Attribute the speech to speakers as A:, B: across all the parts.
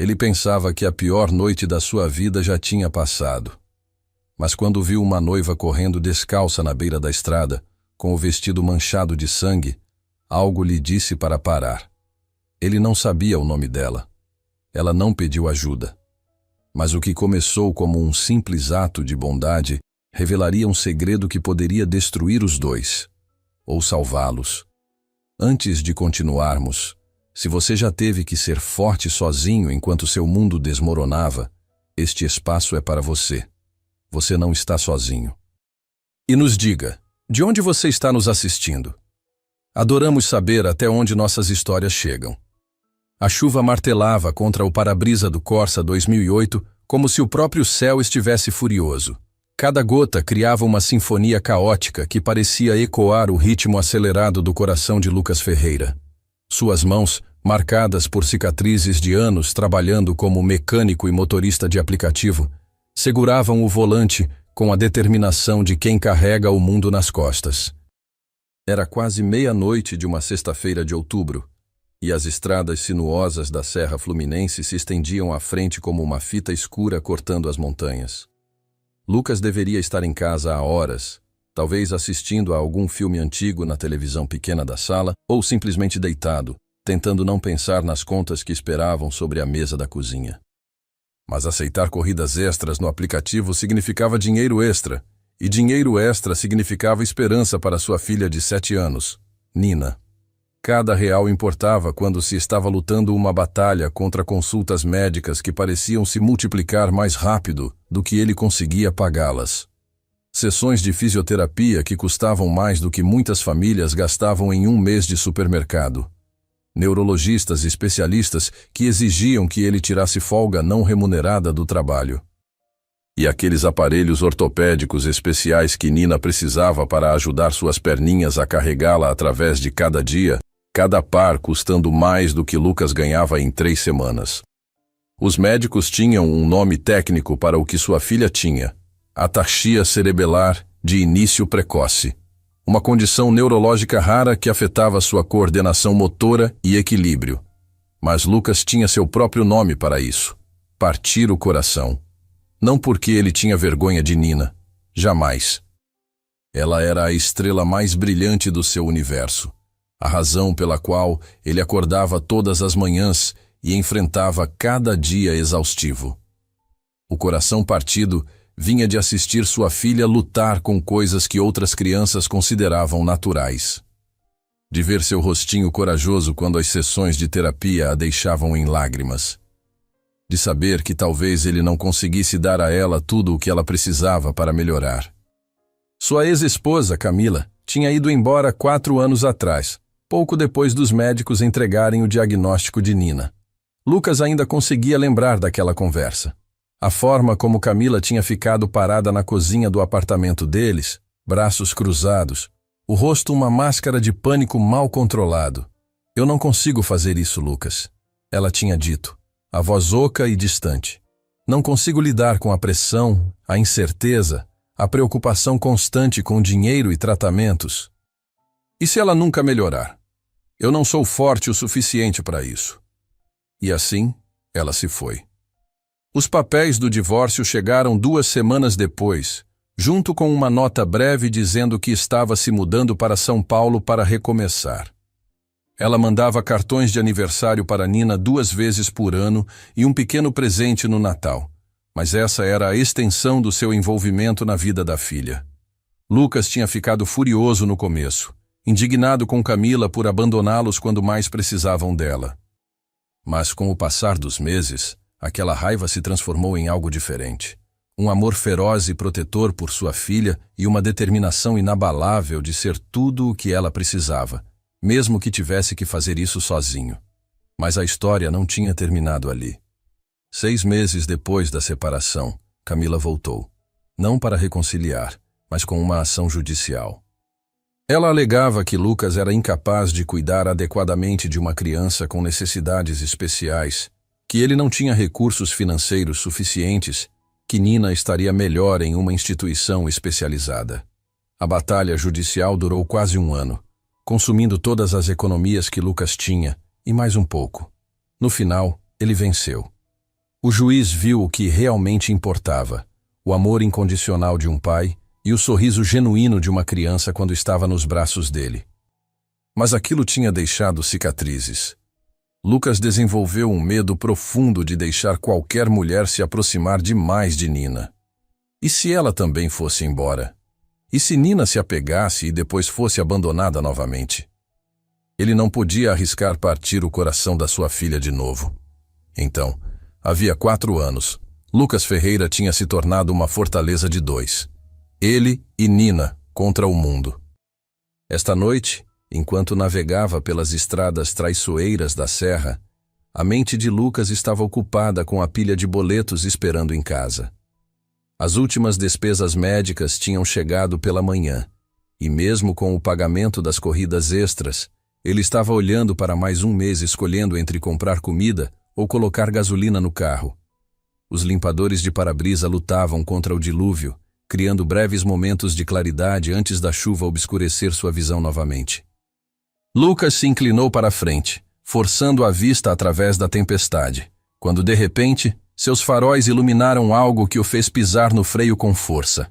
A: Ele pensava que a pior noite da sua vida já tinha passado. Mas quando viu uma noiva correndo descalça na beira da estrada, com o vestido manchado de sangue, algo lhe disse para parar. Ele não sabia o nome dela. Ela não pediu ajuda. Mas o que começou como um simples ato de bondade revelaria um segredo que poderia destruir os dois, ou salvá-los. Antes de continuarmos, se você já teve que ser forte sozinho enquanto seu mundo desmoronava, este espaço é para você. Você não está sozinho. E nos diga, de onde você está nos assistindo? Adoramos saber até onde nossas histórias chegam. A chuva martelava contra o para-brisa do Corsa 2008 como se o próprio céu estivesse furioso. Cada gota criava uma sinfonia caótica que parecia ecoar o ritmo acelerado do coração de Lucas Ferreira. Suas mãos, marcadas por cicatrizes de anos trabalhando como mecânico e motorista de aplicativo, seguravam o volante com a determinação de quem carrega o mundo nas costas. Era quase meia-noite de uma sexta-feira de outubro, e as estradas sinuosas da Serra Fluminense se estendiam à frente como uma fita escura cortando as montanhas. Lucas deveria estar em casa há horas, talvez assistindo a algum filme antigo na televisão pequena da sala, ou simplesmente deitado, tentando não pensar nas contas que esperavam sobre a mesa da cozinha. Mas aceitar corridas extras no aplicativo significava dinheiro extra, e dinheiro extra significava esperança para sua filha de 7 anos, Nina. Cada real importava quando se estava lutando uma batalha contra consultas médicas que pareciam se multiplicar mais rápido do que ele conseguia pagá-las. Sessões de fisioterapia que custavam mais do que muitas famílias gastavam em um mês de supermercado. Neurologistas e especialistas que exigiam que ele tirasse folga não remunerada do trabalho. E aqueles aparelhos ortopédicos especiais que Nina precisava para ajudar suas perninhas a carregá-la através de cada dia, cada par custando mais do que Lucas ganhava em 3 semanas. Os médicos tinham um nome técnico para o que sua filha tinha: ataxia cerebelar de início precoce. Uma condição neurológica rara que afetava sua coordenação motora e equilíbrio. Mas Lucas tinha seu próprio nome para isso: partir o coração. Não porque ele tinha vergonha de Nina. Jamais. Ela era a estrela mais brilhante do seu universo. A razão pela qual ele acordava todas as manhãs e enfrentava cada dia exaustivo. O coração partido vinha de assistir sua filha lutar com coisas que outras crianças consideravam naturais. De ver seu rostinho corajoso quando as sessões de terapia a deixavam em lágrimas. De saber que talvez ele não conseguisse dar a ela tudo o que ela precisava para melhorar. Sua ex-esposa, Camila, tinha ido embora 4 anos atrás, pouco depois dos médicos entregarem o diagnóstico de Nina. Lucas ainda conseguia lembrar daquela conversa. A forma como Camila tinha ficado parada na cozinha do apartamento deles, braços cruzados, o rosto uma máscara de pânico mal controlado. "Eu não consigo fazer isso, Lucas", ela tinha dito, a voz oca e distante. "Não consigo lidar com a pressão, a incerteza, a preocupação constante com dinheiro e tratamentos. E se ela nunca melhorar? Eu não sou forte o suficiente para isso." E assim, ela se foi. Os papéis do divórcio chegaram 2 semanas depois, junto com uma nota breve dizendo que estava se mudando para São Paulo para recomeçar. Ela mandava cartões de aniversário para Nina 2 vezes por ano e um pequeno presente no Natal, mas essa era a extensão do seu envolvimento na vida da filha. Lucas tinha ficado furioso no começo, indignado com Camila por abandoná-los quando mais precisavam dela. Mas com o passar dos meses, aquela raiva se transformou em algo diferente. Um amor feroz e protetor por sua filha e uma determinação inabalável de ser tudo o que ela precisava, mesmo que tivesse que fazer isso sozinho. Mas a história não tinha terminado ali. 6 meses depois da separação, Camila voltou. Não para reconciliar, mas com uma ação judicial. Ela alegava que Lucas era incapaz de cuidar adequadamente de uma criança com necessidades especiais, que ele não tinha recursos financeiros suficientes, que Nina estaria melhor em uma instituição especializada. A batalha judicial durou quase 1 ano, consumindo todas as economias que Lucas tinha, e mais um pouco. No final, ele venceu. O juiz viu o que realmente importava: o amor incondicional de um pai e o sorriso genuíno de uma criança quando estava nos braços dele. Mas aquilo tinha deixado cicatrizes. Lucas desenvolveu um medo profundo de deixar qualquer mulher se aproximar demais de Nina. E se ela também fosse embora? E se Nina se apegasse e depois fosse abandonada novamente? Ele não podia arriscar partir o coração da sua filha de novo. Então, havia 4 anos, Lucas Ferreira tinha se tornado uma fortaleza de 2. Ele e Nina contra o mundo. Esta noite, enquanto navegava pelas estradas traiçoeiras da serra, a mente de Lucas estava ocupada com a pilha de boletos esperando em casa. As últimas despesas médicas tinham chegado pela manhã, e mesmo com o pagamento das corridas extras, ele estava olhando para mais um mês escolhendo entre comprar comida ou colocar gasolina no carro. Os limpadores de para-brisa lutavam contra o dilúvio, criando breves momentos de claridade antes da chuva obscurecer sua visão novamente. Lucas se inclinou para a frente, forçando a vista através da tempestade, quando de repente, seus faróis iluminaram algo que o fez pisar no freio com força.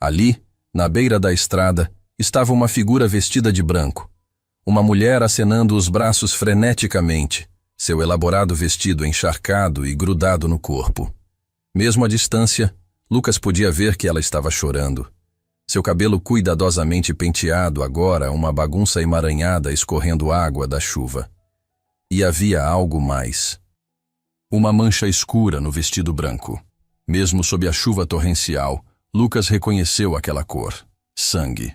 A: Ali, na beira da estrada, estava uma figura vestida de branco. Uma mulher acenando os braços freneticamente, seu elaborado vestido encharcado e grudado no corpo. Mesmo à distância, Lucas podia ver que ela estava chorando. Seu cabelo cuidadosamente penteado agora uma bagunça emaranhada escorrendo água da chuva. E havia algo mais. Uma mancha escura no vestido branco. Mesmo sob a chuva torrencial, Lucas reconheceu aquela cor: sangue.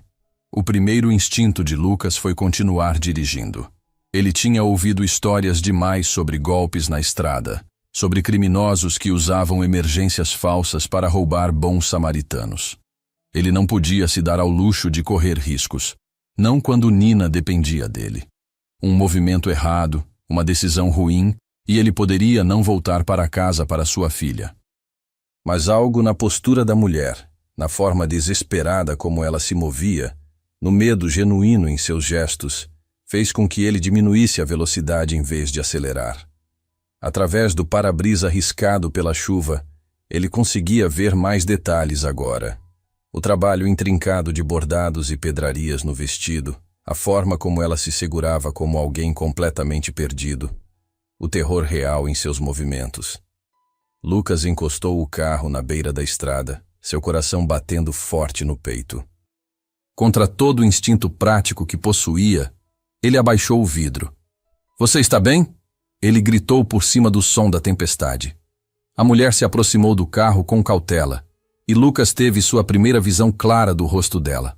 A: O primeiro instinto de Lucas foi continuar dirigindo. Ele tinha ouvido histórias demais sobre golpes na estrada, sobre criminosos que usavam emergências falsas para roubar bons samaritanos. Ele não podia se dar ao luxo de correr riscos, não quando Nina dependia dele. Um movimento errado, uma decisão ruim, e ele poderia não voltar para casa para sua filha. Mas algo na postura da mulher, na forma desesperada como ela se movia, no medo genuíno em seus gestos, fez com que ele diminuísse a velocidade em vez de acelerar. Através do para-brisa riscado pela chuva, ele conseguia ver mais detalhes agora. O trabalho intrincado de bordados e pedrarias no vestido, a forma como ela se segurava como alguém completamente perdido, o terror real em seus movimentos. Lucas encostou o carro na beira da estrada, seu coração batendo forte no peito. Contra todo o instinto prático que possuía, ele abaixou o vidro. "Você está bem?" Ele gritou por cima do som da tempestade. A mulher se aproximou do carro com cautela, e Lucas teve sua primeira visão clara do rosto dela.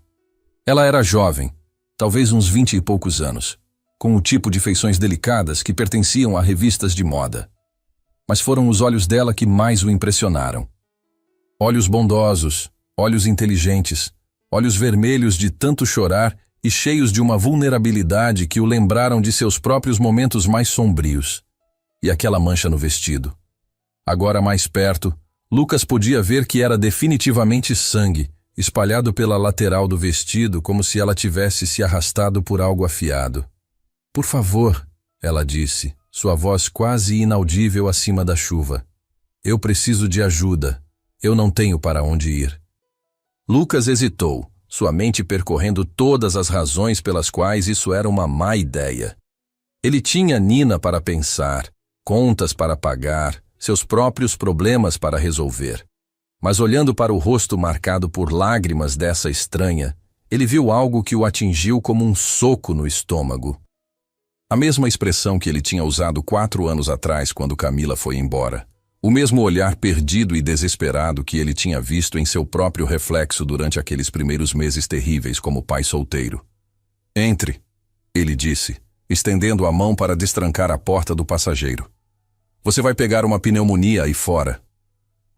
A: Ela era jovem, talvez uns 20 e poucos anos, com o tipo de feições delicadas que pertenciam a revistas de moda. Mas foram os olhos dela que mais o impressionaram. Olhos bondosos, olhos inteligentes, olhos vermelhos de tanto chorar e cheios de uma vulnerabilidade que o lembraram de seus próprios momentos mais sombrios. E aquela mancha no vestido. Agora mais perto, Lucas podia ver que era definitivamente sangue, espalhado pela lateral do vestido como se ela tivesse se arrastado por algo afiado. "Por favor", ela disse, sua voz quase inaudível acima da chuva. "Eu preciso de ajuda. Eu não tenho para onde ir." Lucas hesitou, sua mente percorrendo todas as razões pelas quais isso era uma má ideia. Ele tinha Nina para pensar, contas para pagar, seus próprios problemas para resolver. Mas olhando para o rosto marcado por lágrimas dessa estranha, ele viu algo que o atingiu como um soco no estômago. A mesma expressão que ele tinha usado 4 anos atrás quando Camila foi embora. O mesmo olhar perdido e desesperado que ele tinha visto em seu próprio reflexo durante aqueles primeiros meses terríveis como pai solteiro. "Entre", ele disse, estendendo a mão para destrancar a porta do passageiro. "Você vai pegar uma pneumonia aí fora."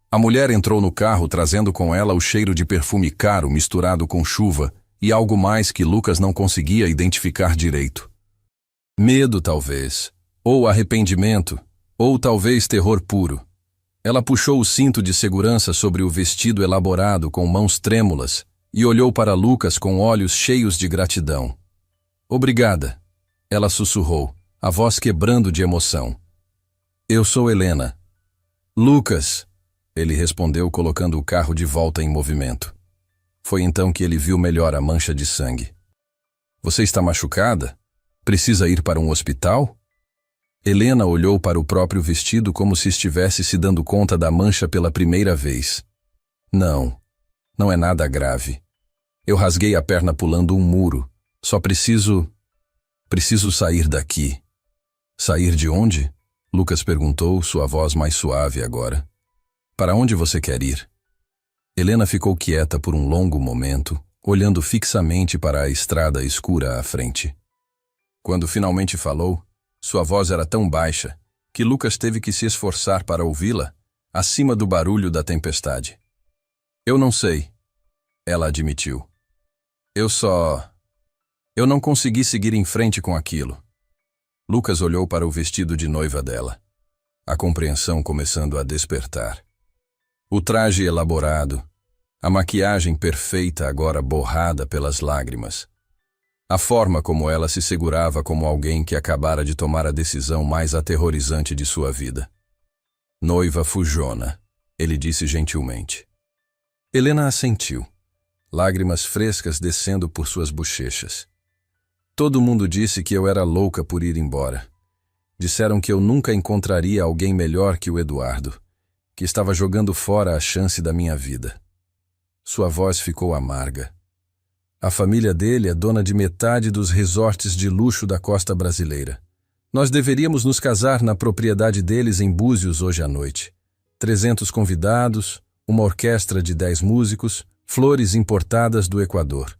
A: A mulher entrou no carro trazendo com ela o cheiro de perfume caro misturado com chuva e algo mais que Lucas não conseguia identificar direito. Medo, talvez, ou arrependimento, ou talvez terror puro. Ela puxou o cinto de segurança sobre o vestido elaborado com mãos trêmulas e olhou para Lucas com olhos cheios de gratidão. "Obrigada", ela sussurrou, a voz quebrando de emoção. "Eu sou Helena." Lucas, ele respondeu colocando o carro de volta em movimento. Foi então que ele viu melhor a mancha de sangue. Você está machucada? Precisa ir para um hospital? Helena olhou para o próprio vestido como se estivesse se dando conta da mancha pela primeira vez. Não, não é nada grave. Eu rasguei a perna pulando um muro. Só preciso sair daqui. Sair de onde? Lucas perguntou, sua voz mais suave agora. Para onde você quer ir? Helena ficou quieta por um longo momento, olhando fixamente para a estrada escura à frente. Quando finalmente falou, sua voz era tão baixa que Lucas teve que se esforçar para ouvi-la, acima do barulho da tempestade. Eu não sei, ela admitiu. Eu não consegui seguir em frente com aquilo. Lucas olhou para o vestido de noiva dela, a compreensão começando a despertar. O traje elaborado, a maquiagem perfeita agora borrada pelas lágrimas. A forma como ela se segurava como alguém que acabara de tomar a decisão mais aterrorizante de sua vida. Noiva fujona, ele disse gentilmente. Helena assentiu, lágrimas frescas descendo por suas bochechas. Todo mundo disse que eu era louca por ir embora. Disseram que eu nunca encontraria alguém melhor que o Eduardo, que estava jogando fora a chance da minha vida. Sua voz ficou amarga. A família dele é dona de metade dos resorts de luxo da costa brasileira. Nós deveríamos nos casar na propriedade deles em Búzios hoje à noite. 300 convidados, uma orquestra de 10 músicos, flores importadas do Equador.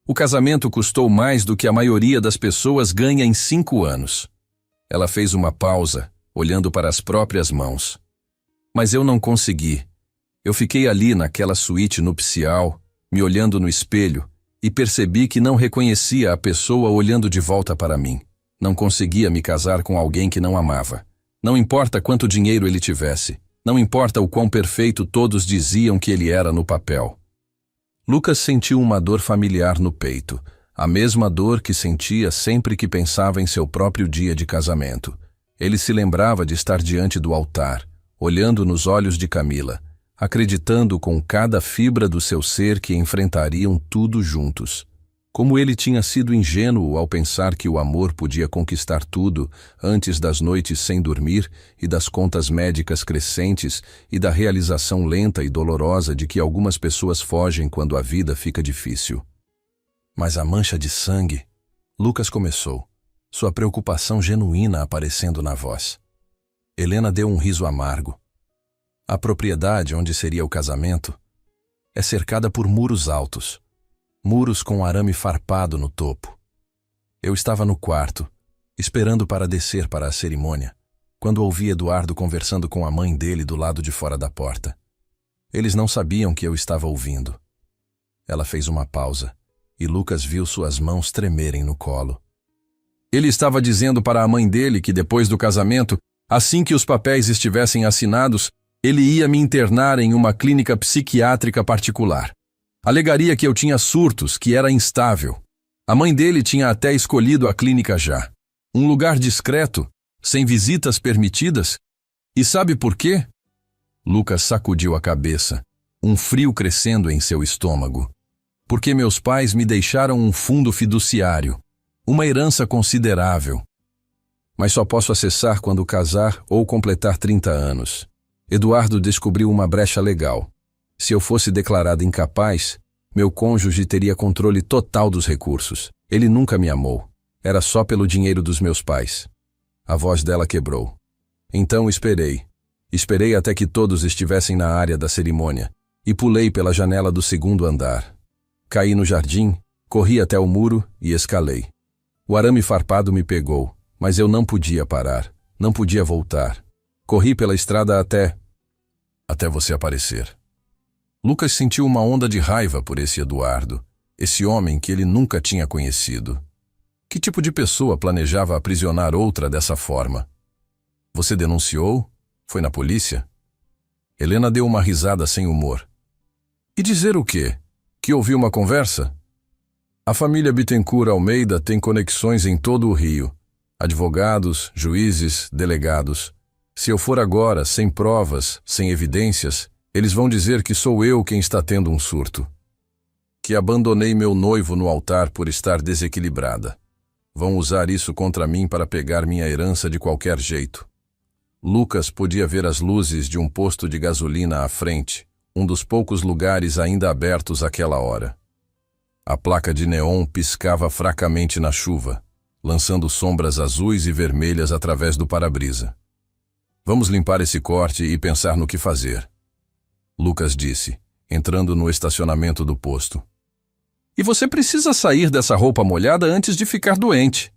A: O casamento custou mais do que a maioria das pessoas ganha em 5 anos. Ela fez uma pausa, olhando para as próprias mãos. Mas eu não consegui. Eu fiquei ali naquela suíte nupcial, me olhando no espelho, e percebi que não reconhecia a pessoa olhando de volta para mim. Não conseguia me casar com alguém que não amava. Não importa quanto dinheiro ele tivesse. Não importa o quão perfeito todos diziam que ele era no papel. Lucas sentiu uma dor familiar no peito, a mesma dor que sentia sempre que pensava em seu próprio dia de casamento. Ele se lembrava de estar diante do altar, olhando nos olhos de Camila, acreditando com cada fibra do seu ser que enfrentariam tudo juntos. Como ele tinha sido ingênuo ao pensar que o amor podia conquistar tudo antes das noites sem dormir e das contas médicas crescentes e da realização lenta e dolorosa de que algumas pessoas fogem quando a vida fica difícil. Mas a mancha de sangue... Lucas começou, sua preocupação genuína aparecendo na voz. Helena deu um riso amargo. A propriedade onde seria o casamento é cercada por muros altos, muros com arame farpado no topo. Eu estava no quarto, esperando para descer para a cerimônia, quando ouvi Eduardo conversando com a mãe dele do lado de fora da porta. Eles não sabiam que eu estava ouvindo. Ela fez uma pausa, e Lucas viu suas mãos tremerem no colo. Ele estava dizendo para a mãe dele que depois do casamento, assim que os papéis estivessem assinados, ele ia me internar em uma clínica psiquiátrica particular. Alegaria que eu tinha surtos, que era instável. A mãe dele tinha até escolhido a clínica já. Um lugar discreto, sem visitas permitidas. E sabe por quê? Lucas sacudiu a cabeça, um frio crescendo em seu estômago. Porque meus pais me deixaram um fundo fiduciário, uma herança considerável. Mas só posso acessar quando casar ou completar 30 anos. Eduardo descobriu uma brecha legal. Se eu fosse declarada incapaz, meu cônjuge teria controle total dos recursos. Ele nunca me amou. Era só pelo dinheiro dos meus pais. A voz dela quebrou. Então esperei. Esperei até que todos estivessem na área da cerimônia e pulei pela janela do 2º andar. Caí no jardim, corri até o muro e escalei. O arame farpado me pegou, mas eu não podia parar, não podia voltar. Corri pela estrada até você aparecer. Lucas sentiu uma onda de raiva por esse Eduardo, esse homem que ele nunca tinha conhecido. Que tipo de pessoa planejava aprisionar outra dessa forma? Você denunciou? Foi na polícia? Helena deu uma risada sem humor. E dizer o quê? Que ouviu uma conversa? A família Bittencourt Almeida tem conexões em todo o Rio. Advogados, juízes, delegados. Se eu for agora, sem provas, sem evidências, eles vão dizer que sou eu quem está tendo um surto. Que abandonei meu noivo no altar por estar desequilibrada. Vão usar isso contra mim para pegar minha herança de qualquer jeito. Lucas podia ver as luzes de um posto de gasolina à frente, um dos poucos lugares ainda abertos àquela hora. A placa de neon piscava fracamente na chuva, lançando sombras azuis e vermelhas através do para-brisa. Vamos limpar esse corte e pensar no que fazer, Lucas disse, entrando no estacionamento do posto. E você precisa sair dessa roupa molhada antes de ficar doente.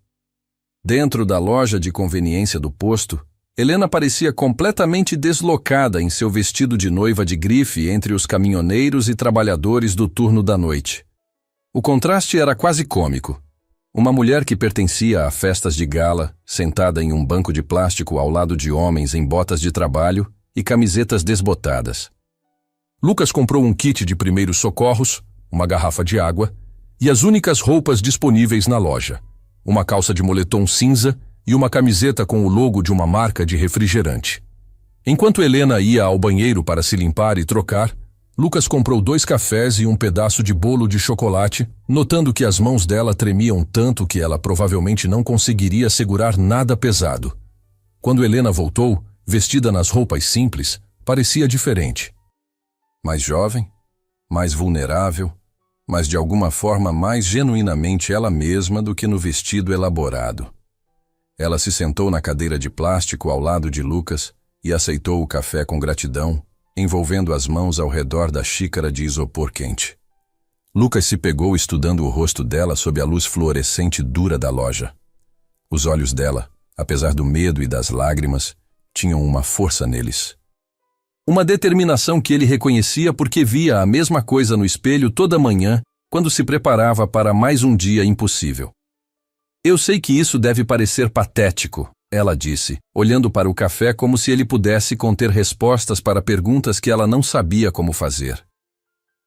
A: Dentro da loja de conveniência do posto, Helena parecia completamente deslocada em seu vestido de noiva de grife entre os caminhoneiros e trabalhadores do turno da noite. O contraste era quase cômico. Uma mulher que pertencia a festas de gala, sentada em um banco de plástico ao lado de homens em botas de trabalho e camisetas desbotadas. Lucas comprou um kit de primeiros socorros, uma garrafa de água e as únicas roupas disponíveis na loja: uma calça de moletom cinza e uma camiseta com o logo de uma marca de refrigerante. Enquanto Helena ia ao banheiro para se limpar e trocar, Lucas comprou 2 cafés e um pedaço de bolo de chocolate, notando que as mãos dela tremiam tanto que ela provavelmente não conseguiria segurar nada pesado. Quando Helena voltou, vestida nas roupas simples, parecia diferente. Mais jovem, mais vulnerável, mas de alguma forma mais genuinamente ela mesma do que no vestido elaborado. Ela se sentou na cadeira de plástico ao lado de Lucas e aceitou o café com gratidão, envolvendo as mãos ao redor da xícara de isopor quente. Lucas se pegou estudando o rosto dela sob a luz fluorescente dura da loja. Os olhos dela, apesar do medo e das lágrimas, tinham uma força neles. Uma determinação que ele reconhecia porque via a mesma coisa no espelho toda manhã quando se preparava para mais um dia impossível. Eu sei que isso deve parecer patético, ela disse, olhando para o café como se ele pudesse conter respostas para perguntas que ela não sabia como fazer.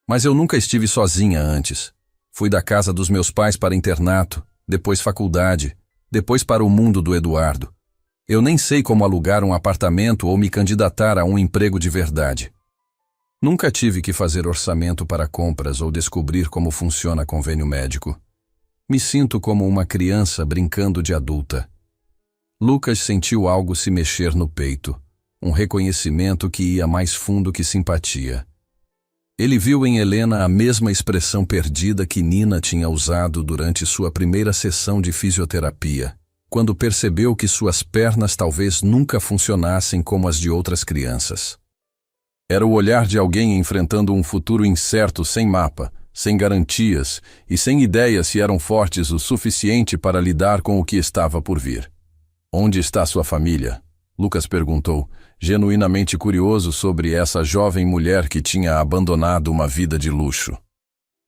A: Mas eu nunca estive sozinha antes. Fui da casa dos meus pais para internato, depois faculdade, depois para o mundo do Eduardo. Eu nem sei como alugar um apartamento ou me candidatar a um emprego de verdade. Nunca tive que fazer orçamento para compras ou descobrir como funciona convênio médico. Me sinto como uma criança brincando de adulta. Lucas sentiu algo se mexer no peito, um reconhecimento que ia mais fundo que simpatia. Ele viu em Helena a mesma expressão perdida que Nina tinha usado durante sua primeira sessão de fisioterapia, quando percebeu que suas pernas talvez nunca funcionassem como as de outras crianças. Era o olhar de alguém enfrentando um futuro incerto sem mapa, sem garantias e sem ideia se eram fortes o suficiente para lidar com o que estava por vir. Onde está sua família? Lucas perguntou, genuinamente curioso sobre essa jovem mulher que tinha abandonado uma vida de luxo.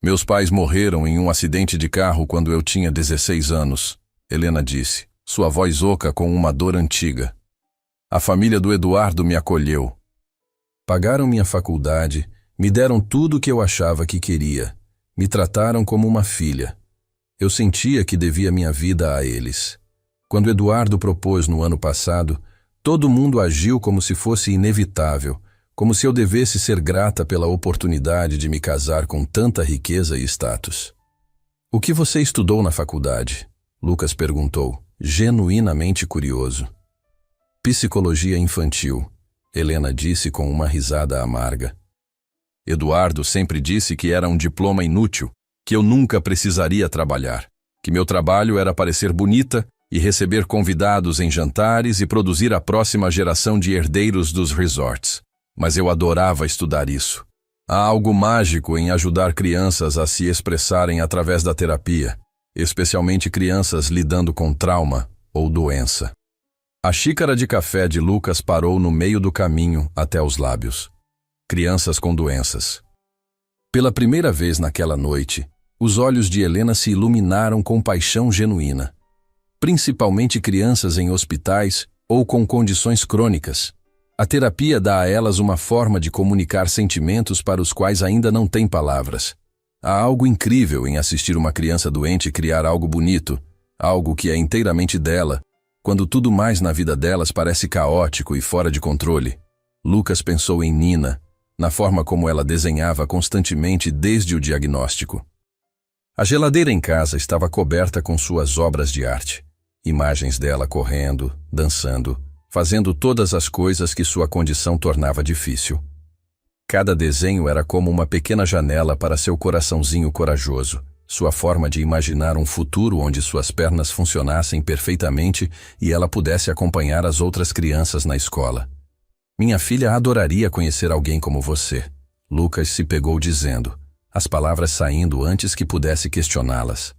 A: Meus pais morreram em um acidente de carro quando eu tinha 16 anos, Helena disse, sua voz oca com uma dor antiga. A família do Eduardo me acolheu. Pagaram minha faculdade, me deram tudo o que eu achava que queria, me trataram como uma filha. Eu sentia que devia minha vida a eles. Quando Eduardo propôs no ano passado, todo mundo agiu como se fosse inevitável, como se eu devesse ser grata pela oportunidade de me casar com tanta riqueza e status. O que você estudou na faculdade? Lucas perguntou, genuinamente curioso. Psicologia infantil, Helena disse com uma risada amarga. Eduardo sempre disse que era um diploma inútil, que eu nunca precisaria trabalhar, que meu trabalho era parecer bonita e receber convidados em jantares e produzir a próxima geração de herdeiros dos resorts. Mas eu adorava estudar isso. Há algo mágico em ajudar crianças a se expressarem através da terapia, especialmente crianças lidando com trauma ou doença. A xícara de café de Lucas parou no meio do caminho até os lábios. Crianças com doenças. Pela primeira vez naquela noite, os olhos de Helena se iluminaram com paixão genuína. Principalmente crianças em hospitais ou com condições crônicas. A terapia dá a elas uma forma de comunicar sentimentos para os quais ainda não têm palavras. Há algo incrível em assistir uma criança doente criar algo bonito, algo que é inteiramente dela, Quando tudo mais na vida delas parece caótico e fora de controle, Lucas pensou em Nina, na forma como ela desenhava constantemente desde o diagnóstico. A geladeira em casa estava coberta com suas obras de arte. Imagens dela correndo, dançando, fazendo todas as coisas que sua condição tornava difícil. Cada desenho era como uma pequena janela para seu coraçãozinho corajoso, sua forma de imaginar um futuro onde suas pernas funcionassem perfeitamente e ela pudesse acompanhar as outras crianças na escola. Minha filha adoraria conhecer alguém como você, Lucas se pegou dizendo, as palavras saindo antes que pudesse questioná-las.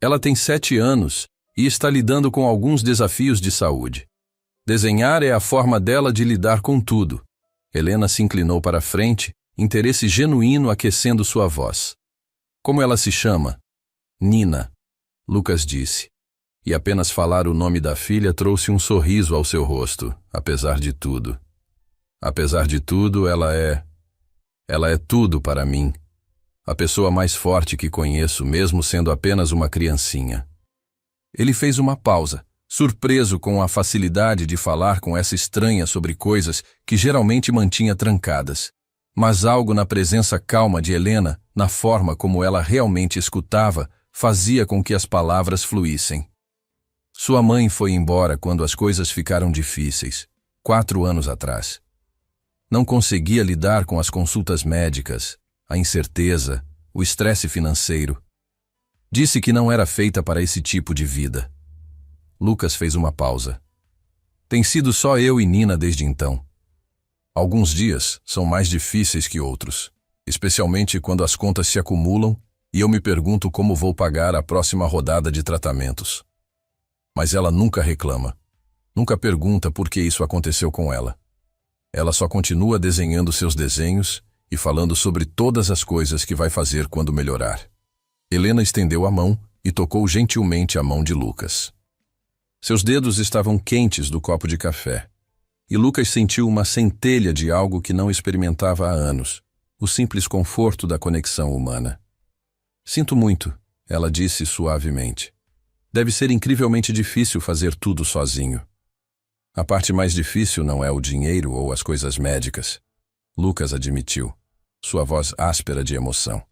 A: Ela tem 7 anos e está lidando com alguns desafios de saúde. Desenhar é a forma dela de lidar com tudo. Helena se inclinou para a frente, interesse genuíno aquecendo sua voz. Como ela se chama? Nina, Lucas disse. E apenas falar o nome da filha trouxe um sorriso ao seu rosto, apesar de tudo. Apesar de tudo, ela é tudo para mim. A pessoa mais forte que conheço, mesmo sendo apenas uma criancinha. Ele fez uma pausa, surpreso com a facilidade de falar com essa estranha sobre coisas que geralmente mantinha trancadas. Mas algo na presença calma de Helena, na forma como ela realmente escutava, fazia com que as palavras fluíssem. Sua mãe foi embora quando as coisas ficaram difíceis, 4 anos atrás. Não conseguia lidar com as consultas médicas, a incerteza, o estresse financeiro. Disse que não era feita para esse tipo de vida. Lucas fez uma pausa. Tem sido só eu e Nina desde então. Alguns dias são mais difíceis que outros, especialmente quando as contas se acumulam e eu me pergunto como vou pagar a próxima rodada de tratamentos. Mas ela nunca reclama. Nunca pergunta por que isso aconteceu com ela. Ela só continua desenhando seus desenhos e falando sobre todas as coisas que vai fazer quando melhorar. Helena estendeu a mão e tocou gentilmente a mão de Lucas. Seus dedos estavam quentes do copo de café, e Lucas sentiu uma centelha de algo que não experimentava há anos, o simples conforto da conexão humana. Sinto muito, ela disse suavemente. Deve ser incrivelmente difícil fazer tudo sozinho. A parte mais difícil não é o dinheiro ou as coisas médicas, Lucas admitiu, sua voz áspera de emoção.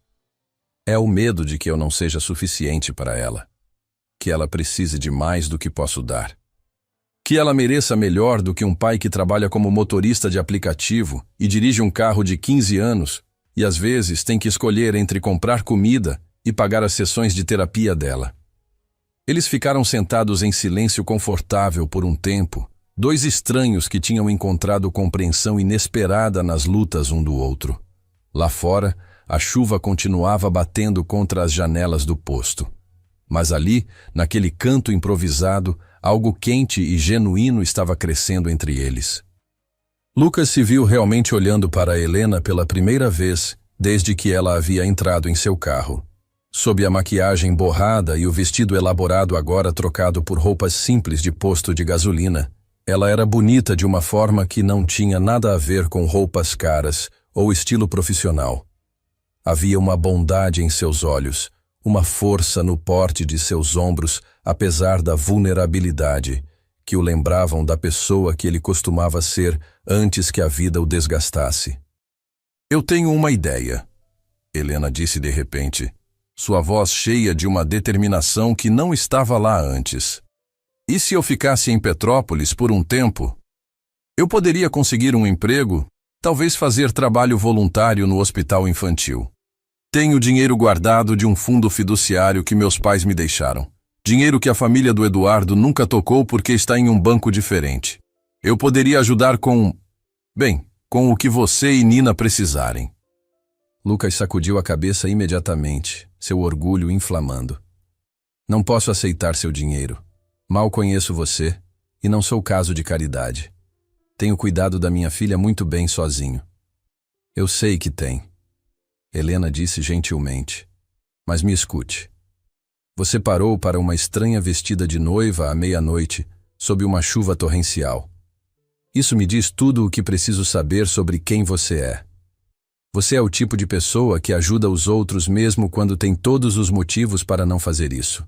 A: É o medo de que eu não seja suficiente para ela. Que ela precise de mais do que posso dar. Que ela mereça melhor do que um pai que trabalha como motorista de aplicativo e dirige um carro de 15 anos e às vezes tem que escolher entre comprar comida e pagar as sessões de terapia dela. Eles ficaram sentados em silêncio confortável por um tempo, 2 estranhos que tinham encontrado compreensão inesperada nas lutas um do outro. Lá fora, a chuva continuava batendo contra as janelas do posto. Mas ali, naquele canto improvisado, algo quente e genuíno estava crescendo entre eles. Lucas se viu realmente olhando para Helena pela primeira vez desde que ela havia entrado em seu carro. Sob a maquiagem borrada e o vestido elaborado agora trocado por roupas simples de posto de gasolina, ela era bonita de uma forma que não tinha nada a ver com roupas caras ou estilo profissional. Havia uma bondade em seus olhos, uma força no porte de seus ombros, apesar da vulnerabilidade, que o lembravam da pessoa que ele costumava ser antes que a vida o desgastasse. Eu tenho uma ideia, Helena disse de repente, sua voz cheia de uma determinação que não estava lá antes. E se eu ficasse em Petrópolis por um tempo? Eu poderia conseguir um emprego, talvez fazer trabalho voluntário no hospital infantil. Tenho dinheiro guardado de um fundo fiduciário que meus pais me deixaram. Dinheiro que a família do Eduardo nunca tocou porque está em um banco diferente. Eu poderia ajudar com o que você e Nina precisarem. Lucas sacudiu a cabeça imediatamente, seu orgulho inflamando. Não posso aceitar seu dinheiro. Mal conheço você e não sou caso de caridade. Tenho cuidado da minha filha muito bem sozinho. Eu sei que tem. Helena disse gentilmente. Mas me escute. Você parou para uma estranha vestida de noiva à meia-noite, sob uma chuva torrencial. Isso me diz tudo o que preciso saber sobre quem você é. Você é o tipo de pessoa que ajuda os outros mesmo quando tem todos os motivos para não fazer isso.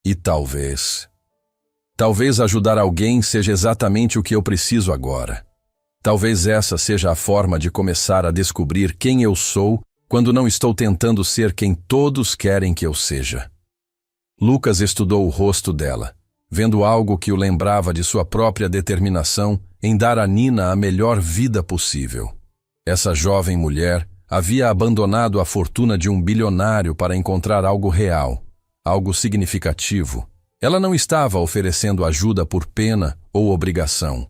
A: E talvez... Talvez ajudar alguém seja exatamente o que eu preciso agora. Talvez essa seja a forma de começar a descobrir quem eu sou quando não estou tentando ser quem todos querem que eu seja. Lucas estudou o rosto dela, vendo algo que o lembrava de sua própria determinação em dar a Nina a melhor vida possível. Essa jovem mulher havia abandonado a fortuna de um bilionário para encontrar algo real, algo significativo. Ela não estava oferecendo ajuda por pena ou obrigação.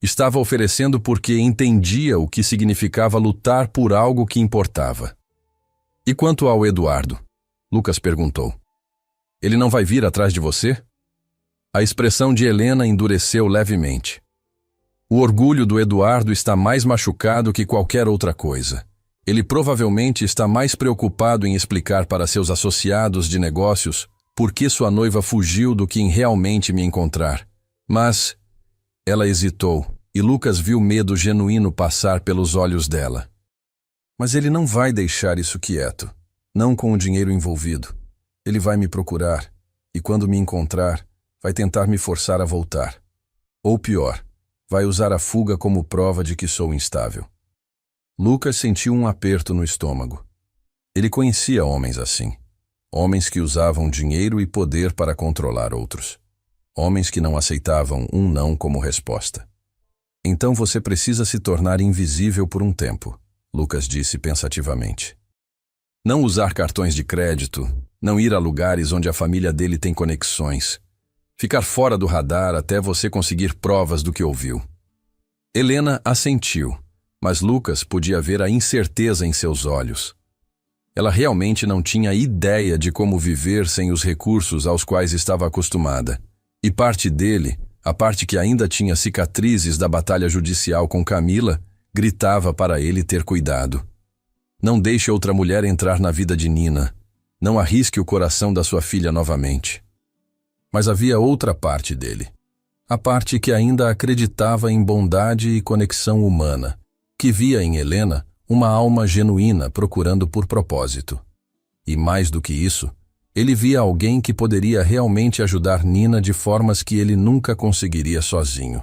A: Estava oferecendo porque entendia o que significava lutar por algo que importava. E quanto ao Eduardo? Lucas perguntou. Ele não vai vir atrás de você? A expressão de Helena endureceu levemente. O orgulho do Eduardo está mais machucado que qualquer outra coisa. Ele provavelmente está mais preocupado em explicar para seus associados de negócios por que sua noiva fugiu do que em realmente me encontrar. Mas ela hesitou, e Lucas viu medo genuíno passar pelos olhos dela. Mas ele não vai deixar isso quieto, não com o dinheiro envolvido. Ele vai me procurar, e quando me encontrar, vai tentar me forçar a voltar. Ou pior, vai usar a fuga como prova de que sou instável. Lucas sentiu um aperto no estômago. Ele conhecia homens assim. Homens que usavam dinheiro e poder para controlar outros. Homens que não aceitavam um não como resposta. Então você precisa se tornar invisível por um tempo, Lucas disse pensativamente. Não usar cartões de crédito, não ir a lugares onde a família dele tem conexões. Ficar fora do radar até você conseguir provas do que ouviu. Helena assentiu, mas Lucas podia ver a incerteza em seus olhos. Ela realmente não tinha ideia de como viver sem os recursos aos quais estava acostumada. E parte dele, a parte que ainda tinha cicatrizes da batalha judicial com Camila, gritava para ele ter cuidado. Não deixe outra mulher entrar na vida de Nina. Não arrisque o coração da sua filha novamente. Mas havia outra parte dele. A parte que ainda acreditava em bondade e conexão humana, que via em Helena uma alma genuína procurando por propósito. E mais do que isso, ele via alguém que poderia realmente ajudar Nina de formas que ele nunca conseguiria sozinho.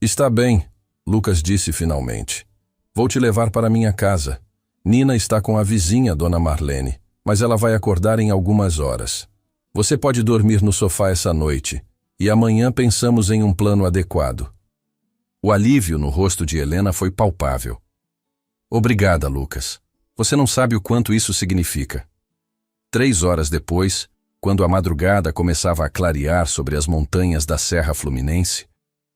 A: Está bem, Lucas disse finalmente. Vou te levar para minha casa. Nina está com a vizinha, Dona Marlene, mas ela vai acordar em algumas horas. Você pode dormir no sofá essa noite, e amanhã pensamos em um plano adequado. O alívio no rosto de Helena foi palpável. Obrigada, Lucas. Você não sabe o quanto isso significa. 3 horas depois, quando a madrugada começava a clarear sobre as montanhas da Serra Fluminense,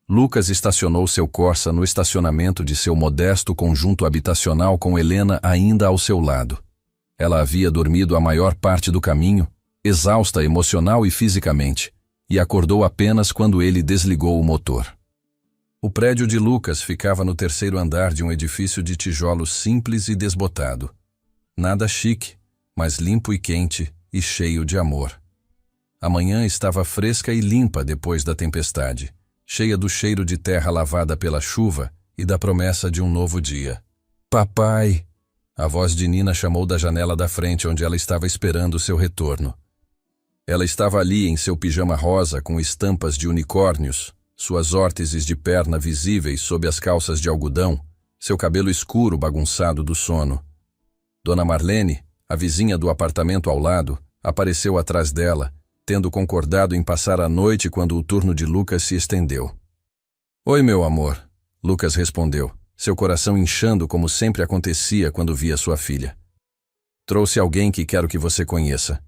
A: Lucas estacionou seu Corsa no estacionamento de seu modesto conjunto habitacional com Helena ainda ao seu lado. Ela havia dormido a maior parte do caminho, exausta emocional e fisicamente, e acordou apenas quando ele desligou o motor. O prédio de Lucas ficava no 3º andar de um edifício de tijolos simples e desbotado. Nada chique, mas limpo e quente e cheio de amor. A manhã estava fresca e limpa depois da tempestade, cheia do cheiro de terra lavada pela chuva e da promessa de um novo dia. Papai! A voz de Nina chamou da janela da frente onde ela estava esperando seu retorno. Ela estava ali em seu pijama rosa com estampas de unicórnios, suas órteses de perna visíveis sob as calças de algodão, seu cabelo escuro bagunçado do sono. Dona Marlene, a vizinha do apartamento ao lado, apareceu atrás dela, tendo concordado em passar a noite quando o turno de Lucas se estendeu. Oi, meu amor, Lucas respondeu, seu coração inchando como sempre acontecia quando via sua filha. Trouxe alguém que quero que você conheça.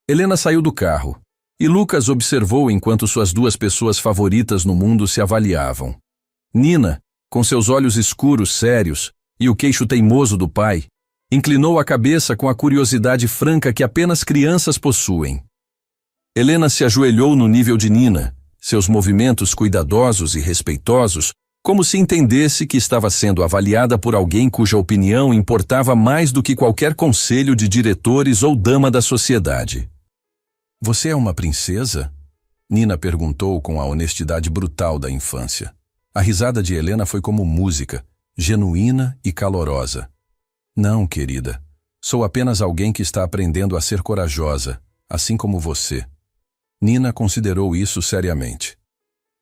A: Helena saiu do carro, e Lucas observou enquanto suas 2 pessoas favoritas no mundo se avaliavam. Nina, com seus olhos escuros sérios e o queixo teimoso do pai, inclinou a cabeça com a curiosidade franca que apenas crianças possuem. Helena se ajoelhou no nível de Nina, seus movimentos cuidadosos e respeitosos, como se entendesse que estava sendo avaliada por alguém cuja opinião importava mais do que qualquer conselho de diretores ou dama da sociedade. Você é uma princesa? Nina perguntou com a honestidade brutal da infância. A risada de Helena foi como música, genuína e calorosa. Não, querida. Sou apenas alguém que está aprendendo a ser corajosa, assim como você. Nina considerou isso seriamente.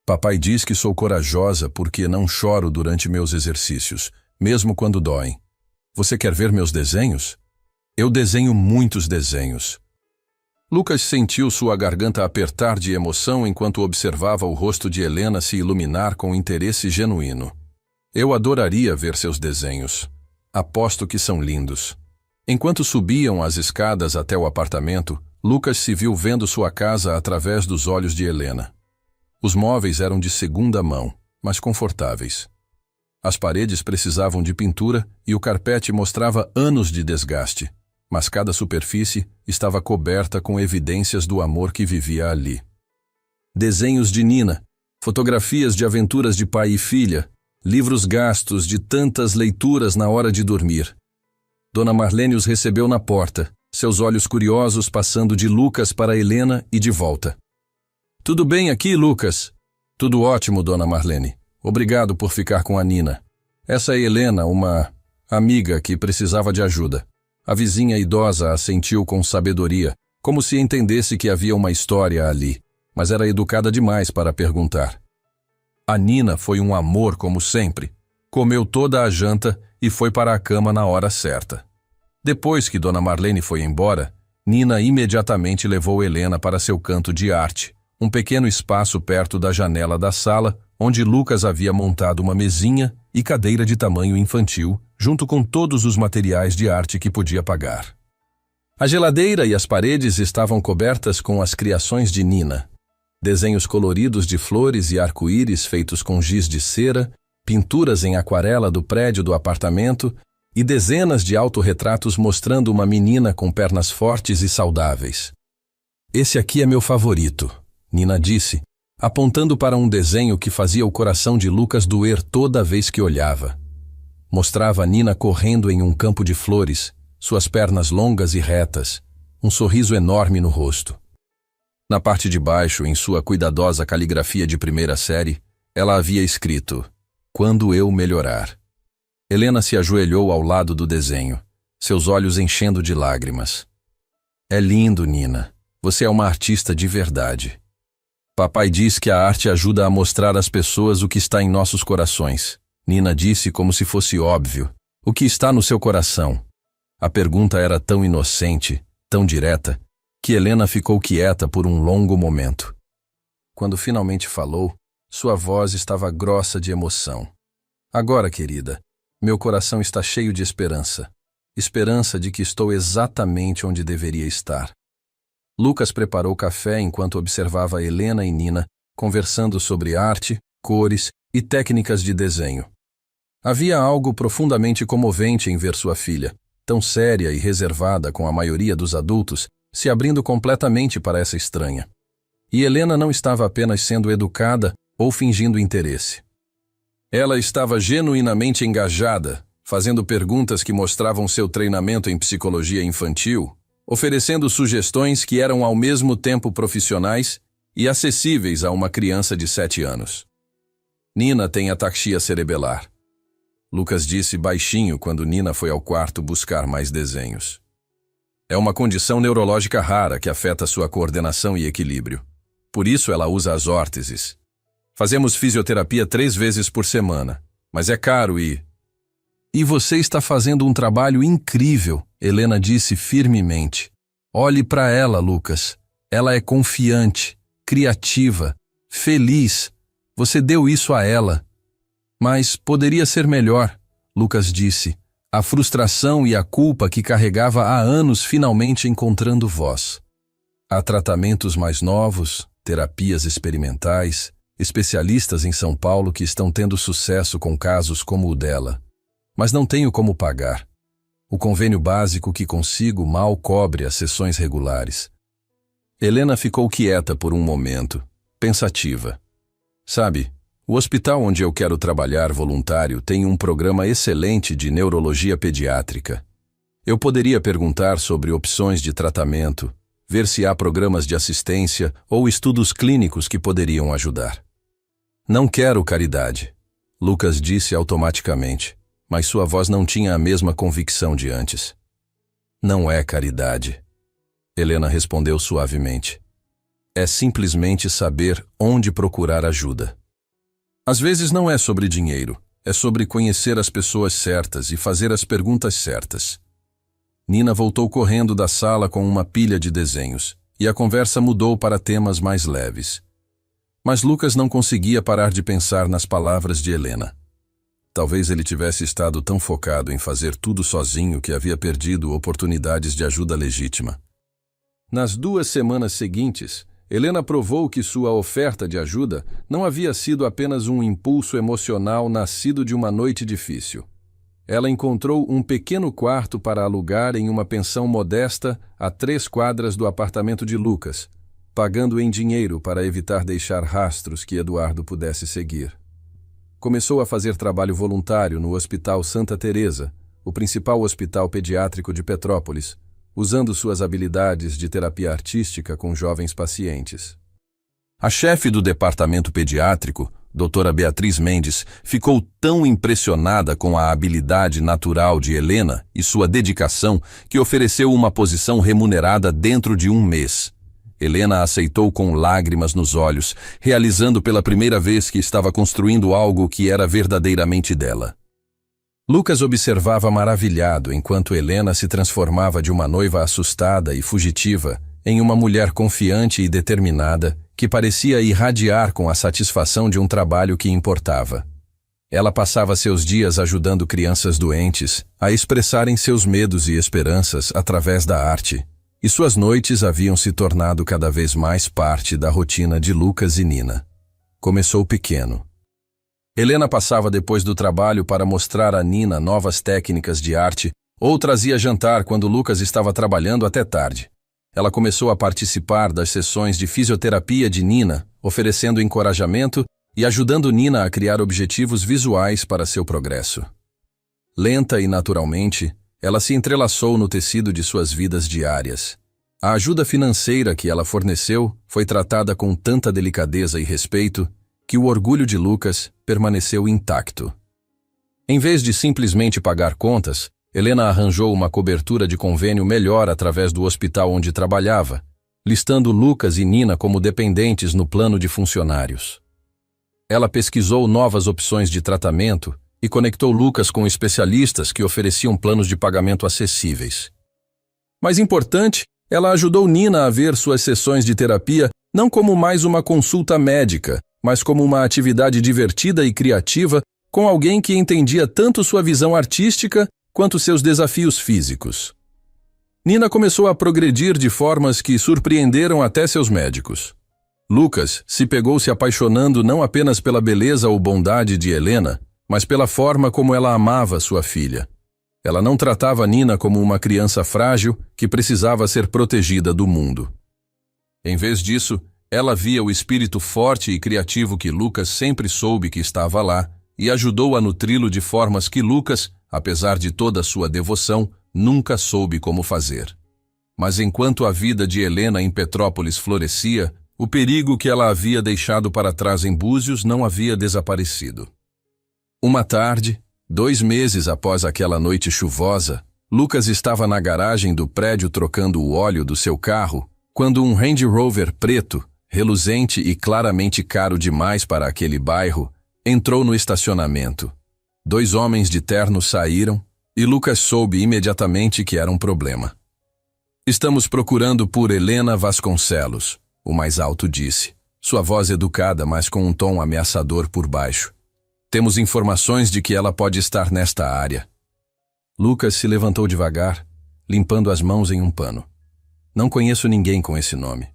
A: Papai diz que sou corajosa porque não choro durante meus exercícios, mesmo quando doem. Você quer ver meus desenhos? Eu desenho muitos desenhos. Lucas sentiu sua garganta apertar de emoção enquanto observava o rosto de Helena se iluminar com interesse genuíno. Eu adoraria ver seus desenhos. Aposto que são lindos. Enquanto subiam as escadas até o apartamento, Lucas se viu vendo sua casa através dos olhos de Helena. Os móveis eram de segunda mão, mas confortáveis. As paredes precisavam de pintura e o carpete mostrava anos de desgaste, mas cada superfície estava coberta com evidências do amor que vivia ali. Desenhos de Nina, fotografias de aventuras de pai e filha, livros gastos de tantas leituras na hora de dormir. Dona Marlene os recebeu na porta, seus olhos curiosos passando de Lucas para Helena e de volta. Tudo bem aqui, Lucas? Tudo ótimo, Dona Marlene. Obrigado por ficar com a Nina. Essa é Helena, uma amiga que precisava de ajuda. A vizinha idosa assentiu com sabedoria, como se entendesse que havia uma história ali, mas era educada demais para perguntar. A Nina foi um amor como sempre. Comeu toda a janta e foi para a cama na hora certa. Depois que Dona Marlene foi embora, Nina imediatamente levou Helena para seu canto de arte, um pequeno espaço perto da janela da sala, onde Lucas havia montado uma mesinha e cadeira de tamanho infantil, junto com todos os materiais de arte que podia pagar. A geladeira e as paredes estavam cobertas com as criações de Nina. Desenhos coloridos de flores e arco-íris feitos com giz de cera, pinturas em aquarela do prédio do apartamento e dezenas de autorretratos mostrando uma menina com pernas fortes e saudáveis. Esse aqui é meu favorito, Nina disse, apontando para um desenho que fazia o coração de Lucas doer toda vez que olhava. Mostrava Nina correndo em um campo de flores, suas pernas longas e retas, um sorriso enorme no rosto. Na parte de baixo, em sua cuidadosa caligrafia de primeira série, ela havia escrito: "Quando eu melhorar". Helena se ajoelhou ao lado do desenho, seus olhos enchendo de lágrimas. É lindo, Nina. Você é uma artista de verdade. Papai diz que a arte ajuda a mostrar às pessoas o que está em nossos corações. Nina disse como se fosse óbvio. O que está no seu coração? A pergunta era tão inocente, tão direta, que Helena ficou quieta por um longo momento. Quando finalmente falou, sua voz estava grossa de emoção. Agora, querida, meu coração está cheio de esperança. Esperança de que estou exatamente onde deveria estar. Lucas preparou café enquanto observava Helena e Nina conversando sobre arte, cores e técnicas de desenho. Havia algo profundamente comovente em ver sua filha, tão séria e reservada com a maioria dos adultos, se abrindo completamente para essa estranha. E Helena não estava apenas sendo educada ou fingindo interesse. Ela estava genuinamente engajada, fazendo perguntas que mostravam seu treinamento em psicologia infantil, oferecendo sugestões que eram ao mesmo tempo profissionais e acessíveis a uma criança de 7 anos. Nina tem ataxia cerebelar. Lucas disse baixinho quando Nina foi ao quarto buscar mais desenhos. É uma condição neurológica rara que afeta sua coordenação e equilíbrio. Por isso ela usa as órteses. Fazemos fisioterapia 3 vezes por semana, mas é caro e... E você está fazendo um trabalho incrível, Helena disse firmemente. Olhe para ela, Lucas. Ela é confiante, criativa, feliz. Você deu isso a ela. Mas poderia ser melhor, Lucas disse. A frustração e a culpa que carregava há anos finalmente encontrando voz. Há tratamentos mais novos, terapias experimentais, especialistas em São Paulo que estão tendo sucesso com casos como o dela. Mas não tenho como pagar. O convênio básico que consigo mal cobre as sessões regulares. Helena ficou quieta por um momento, pensativa. Sabe, o hospital onde eu quero trabalhar voluntário tem um programa excelente de neurologia pediátrica. Eu poderia perguntar sobre opções de tratamento, ver se há programas de assistência ou estudos clínicos que poderiam ajudar. Não quero caridade, Lucas disse automaticamente, mas sua voz não tinha a mesma convicção de antes. Não é caridade, Helena respondeu suavemente. é simplesmente saber onde procurar ajuda. Às vezes não é sobre dinheiro, é sobre conhecer as pessoas certas e fazer as perguntas certas. Nina voltou correndo da sala com uma pilha de desenhos, e a conversa mudou para temas mais leves. Mas Lucas não conseguia parar de pensar nas palavras de Helena. Talvez ele tivesse estado tão focado em fazer tudo sozinho que havia perdido oportunidades de ajuda legítima. Nas 2 semanas seguintes, Helena provou que sua oferta de ajuda não havia sido apenas um impulso emocional nascido de uma noite difícil. Ela encontrou um pequeno quarto para alugar em uma pensão modesta a 3 quadras do apartamento de Lucas, pagando em dinheiro para evitar deixar rastros que Eduardo pudesse seguir. Começou a fazer trabalho voluntário no Hospital Santa Teresa, o principal hospital pediátrico de Petrópolis, usando suas habilidades de terapia artística com jovens pacientes. A chefe do departamento pediátrico, doutora Beatriz Mendes, ficou tão impressionada com a habilidade natural de Helena e sua dedicação que ofereceu uma posição remunerada dentro de 1 mês. Helena aceitou com lágrimas nos olhos, realizando pela primeira vez que estava construindo algo que era verdadeiramente dela. Lucas observava maravilhado enquanto Helena se transformava de uma noiva assustada e fugitiva em uma mulher confiante e determinada que parecia irradiar com a satisfação de um trabalho que importava. Ela passava seus dias ajudando crianças doentes a expressarem seus medos e esperanças através da arte, e suas noites haviam se tornado cada vez mais parte da rotina de Lucas e Nina. Começou pequeno. Helena passava depois do trabalho para mostrar a Nina novas técnicas de arte ou trazia jantar quando Lucas estava trabalhando até tarde. Ela começou a participar das sessões de fisioterapia de Nina, oferecendo encorajamento e ajudando Nina a criar objetivos visuais para seu progresso. Lenta e naturalmente, ela se entrelaçou no tecido de suas vidas diárias. A ajuda financeira que ela forneceu foi tratada com tanta delicadeza e respeito que o orgulho de Lucas permaneceu intacto. Em vez de simplesmente pagar contas, Helena arranjou uma cobertura de convênio melhor através do hospital onde trabalhava, listando Lucas e Nina como dependentes no plano de funcionários. Ela pesquisou novas opções de tratamento e conectou Lucas com especialistas que ofereciam planos de pagamento acessíveis. Mais importante, ela ajudou Nina a ver suas sessões de terapia não como mais uma consulta médica, mas como uma atividade divertida e criativa com alguém que entendia tanto sua visão artística quanto seus desafios físicos. Nina começou a progredir de formas que surpreenderam até seus médicos. Lucas se pegou se apaixonando não apenas pela beleza ou bondade de Helena, mas pela forma como ela amava sua filha. Ela não tratava Nina como uma criança frágil que precisava ser protegida do mundo. Em vez disso, ela via o espírito forte e criativo que Lucas sempre soube que estava lá e ajudou a nutri-lo de formas que Lucas, apesar de toda a sua devoção, nunca soube como fazer. Mas enquanto a vida de Helena em Petrópolis florescia, o perigo que ela havia deixado para trás em Búzios não havia desaparecido. Uma tarde, 2 meses após aquela noite chuvosa, Lucas estava na garagem do prédio trocando o óleo do seu carro, quando um Range Rover preto, reluzente e claramente caro demais para aquele bairro, entrou no estacionamento. 2 homens de terno saíram e Lucas soube imediatamente que era um problema. "Estamos procurando por Helena Vasconcelos", o mais alto disse, sua voz educada, mas com um tom ameaçador por baixo. "Temos informações de que ela pode estar nesta área." Lucas se levantou devagar, limpando as mãos em um pano. "Não conheço ninguém com esse nome."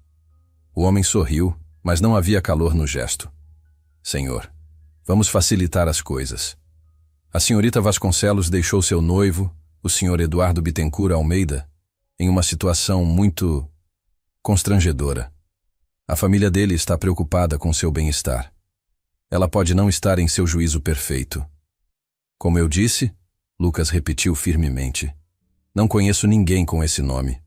A: O homem sorriu, mas não havia calor no gesto. "Senhor, vamos facilitar as coisas. A senhorita Vasconcelos deixou seu noivo, o senhor Eduardo Bittencourt Almeida, em uma situação muito constrangedora. A família dele está preocupada com seu bem-estar. Ela pode não estar em seu juízo perfeito." "Como eu disse", Lucas repetiu firmemente, "não conheço ninguém com esse nome."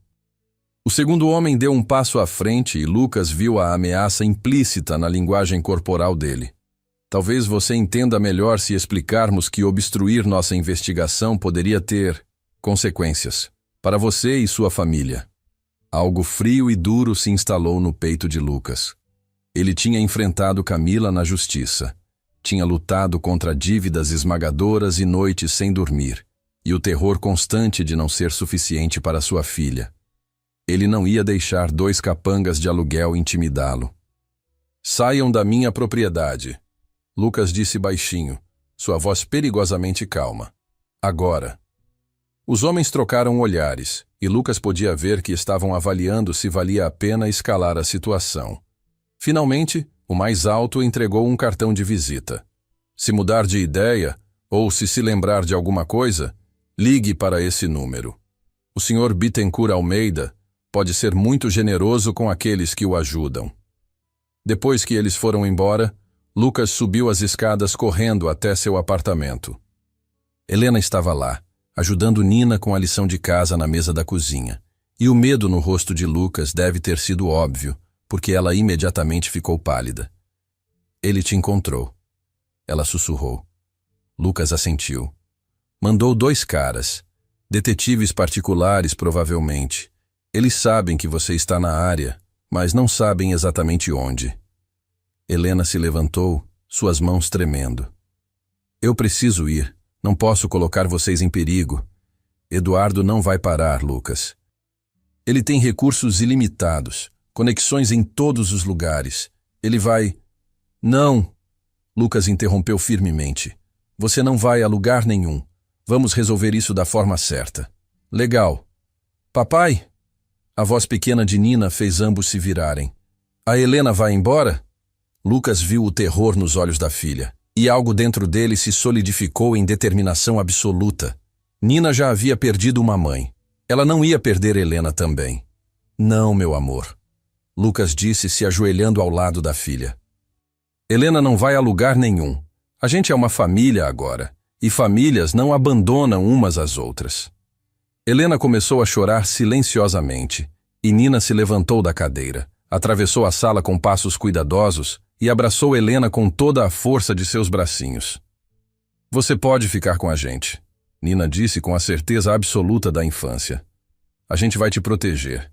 A: O segundo homem deu um passo à frente e Lucas viu a ameaça implícita na linguagem corporal dele. "Talvez você entenda melhor se explicarmos que obstruir nossa investigação poderia ter consequências para você e sua família." Algo frio e duro se instalou no peito de Lucas. Ele tinha enfrentado Camila na justiça. Tinha lutado contra dívidas esmagadoras e noites sem dormir, e o terror constante de não ser suficiente para sua filha. Ele não ia deixar 2 capangas de aluguel intimidá-lo. "Saiam da minha propriedade", Lucas disse baixinho, sua voz perigosamente calma. "Agora." Os homens trocaram olhares, e Lucas podia ver que estavam avaliando se valia a pena escalar a situação. Finalmente, o mais alto entregou um cartão de visita. "Se mudar de ideia, ou se lembrar de alguma coisa, ligue para esse número. O Sr. Bittencourt Almeida pode ser muito generoso com aqueles que o ajudam." Depois que eles foram embora, Lucas subiu as escadas correndo até seu apartamento. Helena estava lá, ajudando Nina com a lição de casa na mesa da cozinha, e o medo no rosto de Lucas deve ter sido óbvio, porque ela imediatamente ficou pálida. "Ele te encontrou." Ela sussurrou. Lucas assentiu. "Mandou 2 caras. Detetives particulares, provavelmente. Eles sabem que você está na área, mas não sabem exatamente onde." Helena se levantou, suas mãos tremendo. "Eu preciso ir. Não posso colocar vocês em perigo. Eduardo não vai parar, Lucas. Ele tem recursos ilimitados, conexões em todos os lugares. Ele vai..." "Não!" Lucas interrompeu firmemente. "Você não vai a lugar nenhum. Vamos resolver isso da forma certa." "Legal." "Papai?" A voz pequena de Nina fez ambos se virarem. "A Helena vai embora?" Lucas viu o terror nos olhos da filha, e algo dentro dele se solidificou em determinação absoluta. Nina já havia perdido uma mãe. Ela não ia perder Helena também. "Não, meu amor," Lucas disse, se ajoelhando ao lado da filha. "Helena não vai a lugar nenhum. A gente é uma família agora, e famílias não abandonam umas às outras." Helena começou a chorar silenciosamente, e Nina se levantou da cadeira, atravessou a sala com passos cuidadosos e abraçou Helena com toda a força de seus bracinhos. "Você pode ficar com a gente," Nina disse com a certeza absoluta da infância. "A gente vai te proteger."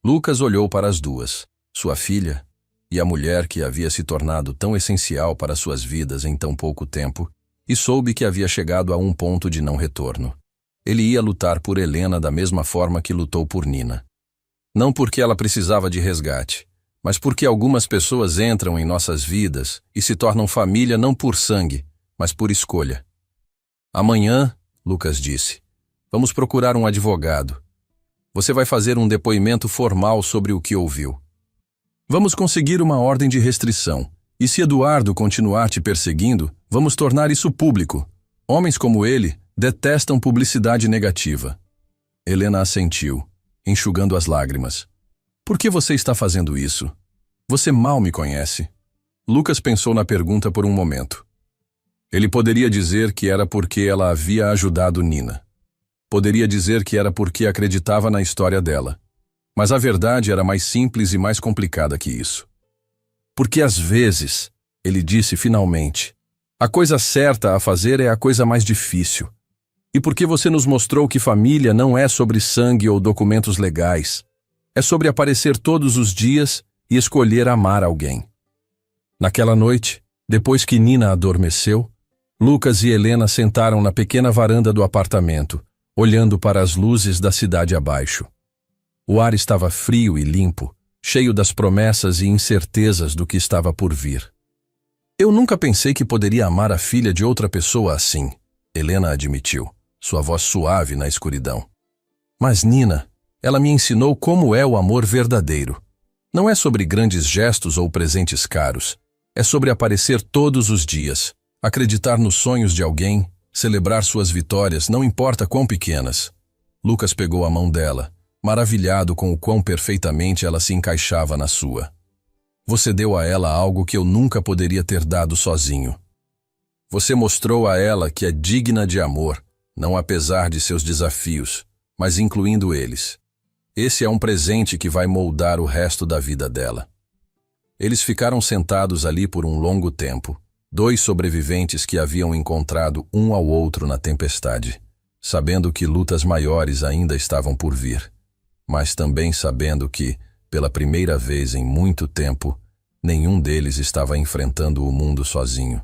A: Lucas olhou para as duas, sua filha e a mulher que havia se tornado tão essencial para suas vidas em tão pouco tempo, e soube que havia chegado a um ponto de não retorno. Ele ia lutar por Helena da mesma forma que lutou por Nina. Não porque ela precisava de resgate, mas porque algumas pessoas entram em nossas vidas e se tornam família não por sangue, mas por escolha. "Amanhã", Lucas disse, "vamos procurar um advogado. Você vai fazer um depoimento formal sobre o que ouviu. Vamos conseguir uma ordem de restrição, e se Eduardo continuar te perseguindo, vamos tornar isso público. Homens como ele detestam publicidade negativa." Helena assentiu, enxugando as lágrimas. "Por que você está fazendo isso? Você mal me conhece." Lucas pensou na pergunta por um momento. Ele poderia dizer que era porque ela havia ajudado Nina. Poderia dizer que era porque acreditava na história dela. Mas a verdade era mais simples e mais complicada que isso. "Porque às vezes", ele disse finalmente, "a coisa certa a fazer é a coisa mais difícil. E porque você nos mostrou que família não é sobre sangue ou documentos legais. É sobre aparecer todos os dias e escolher amar alguém." Naquela noite, depois que Nina adormeceu, Lucas e Helena sentaram na pequena varanda do apartamento, olhando para as luzes da cidade abaixo. O ar estava frio e limpo, cheio das promessas e incertezas do que estava por vir. "Eu nunca pensei que poderia amar a filha de outra pessoa assim", Helena admitiu, sua voz suave na escuridão. "Mas Nina, ela me ensinou como é o amor verdadeiro. Não é sobre grandes gestos ou presentes caros. É sobre aparecer todos os dias, acreditar nos sonhos de alguém, celebrar suas vitórias, não importa quão pequenas." Lucas pegou a mão dela, maravilhado com o quão perfeitamente ela se encaixava na sua. "Você deu a ela algo que eu nunca poderia ter dado sozinho. Você mostrou a ela que é digna de amor, não apesar de seus desafios, mas incluindo eles. Esse é um presente que vai moldar o resto da vida dela." Eles ficaram sentados ali por um longo tempo, 2 sobreviventes que haviam encontrado um ao outro na tempestade, sabendo que lutas maiores ainda estavam por vir. mas também sabendo que, pela primeira vez em muito tempo, nenhum deles estava enfrentando o mundo sozinho.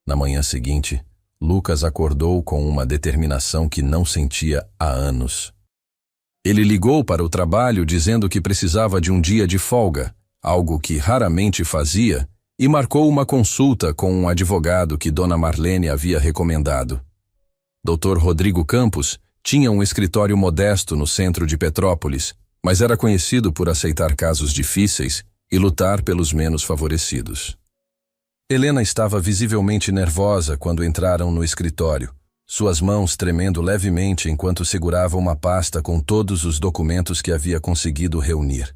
A: Na manhã seguinte, Lucas acordou com uma determinação que não sentia há anos. Ele ligou para o trabalho dizendo que precisava de um dia de folga, algo que raramente fazia, e marcou uma consulta com um advogado que Dona Marlene havia recomendado. Dr. Rodrigo Campos tinha um escritório modesto no centro de Petrópolis, mas era conhecido por aceitar casos difíceis e lutar pelos menos favorecidos. Helena estava visivelmente nervosa quando entraram no escritório, suas mãos tremendo levemente enquanto segurava uma pasta com todos os documentos que havia conseguido reunir.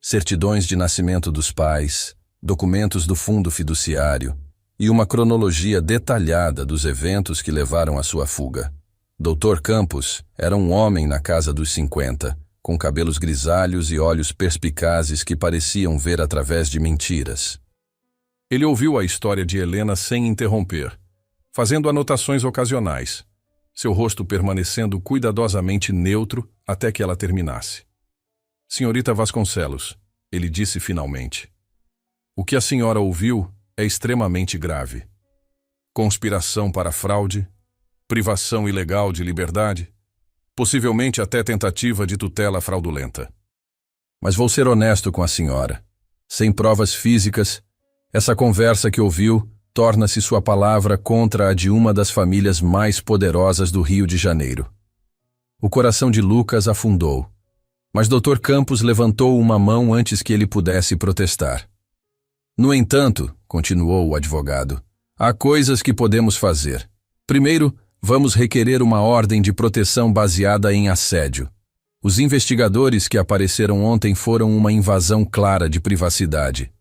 A: Certidões de nascimento dos pais, documentos do fundo fiduciário e uma cronologia detalhada dos eventos que levaram à sua fuga. Dr. Campos era um homem na casa dos 50, com cabelos grisalhos e olhos perspicazes que pareciam ver através de mentiras. Ele ouviu a história de Helena sem interromper, fazendo anotações ocasionais, seu rosto permanecendo cuidadosamente neutro até que ela terminasse. Senhorita Vasconcelos, ele disse finalmente. O que a senhora ouviu é extremamente grave. Conspiração para fraude, privação ilegal de liberdade, possivelmente até tentativa de tutela fraudulenta. Mas vou ser honesto com a senhora. Sem provas físicas, essa conversa que ouviu torna-se sua palavra contra a de uma das famílias mais poderosas do Rio de Janeiro. O coração de Lucas afundou, mas Dr. Campos levantou uma mão antes que ele pudesse protestar. No entanto, continuou o advogado, há coisas que podemos fazer. Primeiro, vamos requerer uma ordem de proteção baseada em assédio. Os investigadores que apareceram ontem foram uma invasão clara de privacidade.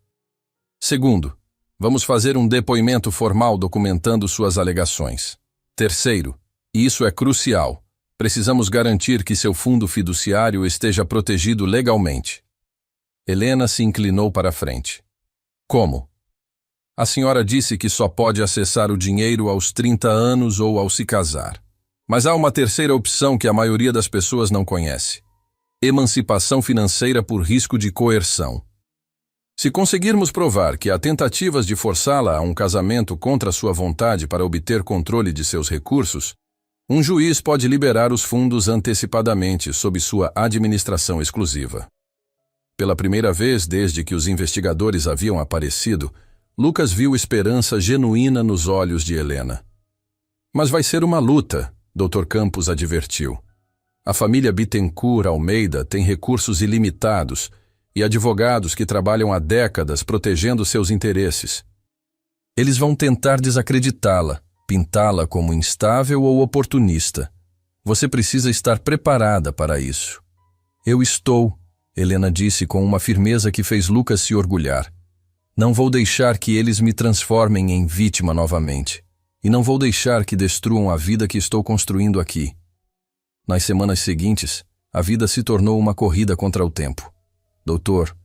A: Segundo, vamos fazer um depoimento formal documentando suas alegações. Terceiro, e isso é crucial, precisamos garantir que seu fundo fiduciário esteja protegido legalmente. Helena se inclinou para a frente. Como? A senhora disse que só pode acessar o dinheiro aos 30 anos ou ao se casar. Mas há uma terceira opção que a maioria das pessoas não conhece. Emancipação financeira por risco de coerção. Se conseguirmos provar que há tentativas de forçá-la a um casamento contra sua vontade para obter controle de seus recursos, um juiz pode liberar os fundos antecipadamente sob sua administração exclusiva. Pela primeira vez desde que os investigadores haviam aparecido, Lucas viu esperança genuína nos olhos de Helena. Mas vai ser uma luta, Dr. Campos advertiu. A família Bittencourt Almeida tem recursos ilimitados e advogados que trabalham há décadas protegendo seus interesses. Eles vão tentar desacreditá-la, pintá-la como instável ou oportunista. Você precisa estar preparada para isso. Eu estou, Helena disse com uma firmeza que fez Lucas se orgulhar. Não vou deixar que eles me transformem em vítima novamente. E não vou deixar que destruam a vida que estou construindo aqui. Nas semanas seguintes, a vida se tornou uma corrida contra o tempo. Doutor,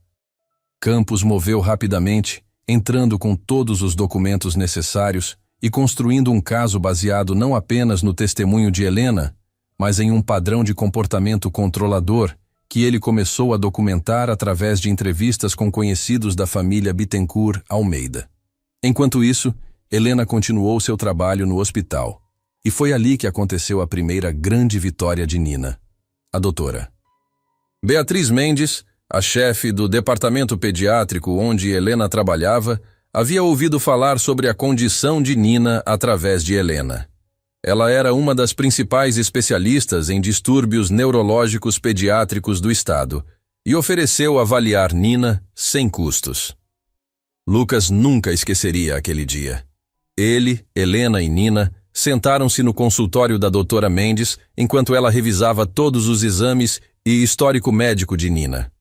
A: Campos moveu rapidamente, entrando com todos os documentos necessários e construindo um caso baseado não apenas no testemunho de Helena, mas em um padrão de comportamento controlador que ele começou a documentar através de entrevistas com conhecidos da família Bittencourt Almeida. Enquanto isso, Helena continuou seu trabalho no hospital, e foi ali que aconteceu a primeira grande vitória de Nina, a doutora. Beatriz Mendes, a chefe do departamento pediátrico onde Helena trabalhava, havia ouvido falar sobre a condição de Nina através de Helena. Ela era uma das principais especialistas em distúrbios neurológicos pediátricos do estado e ofereceu avaliar Nina sem custos. Lucas nunca esqueceria aquele dia. Ele, Helena e Nina sentaram-se no consultório da doutora Mendes enquanto ela revisava todos os exames e histórico médico de Nina.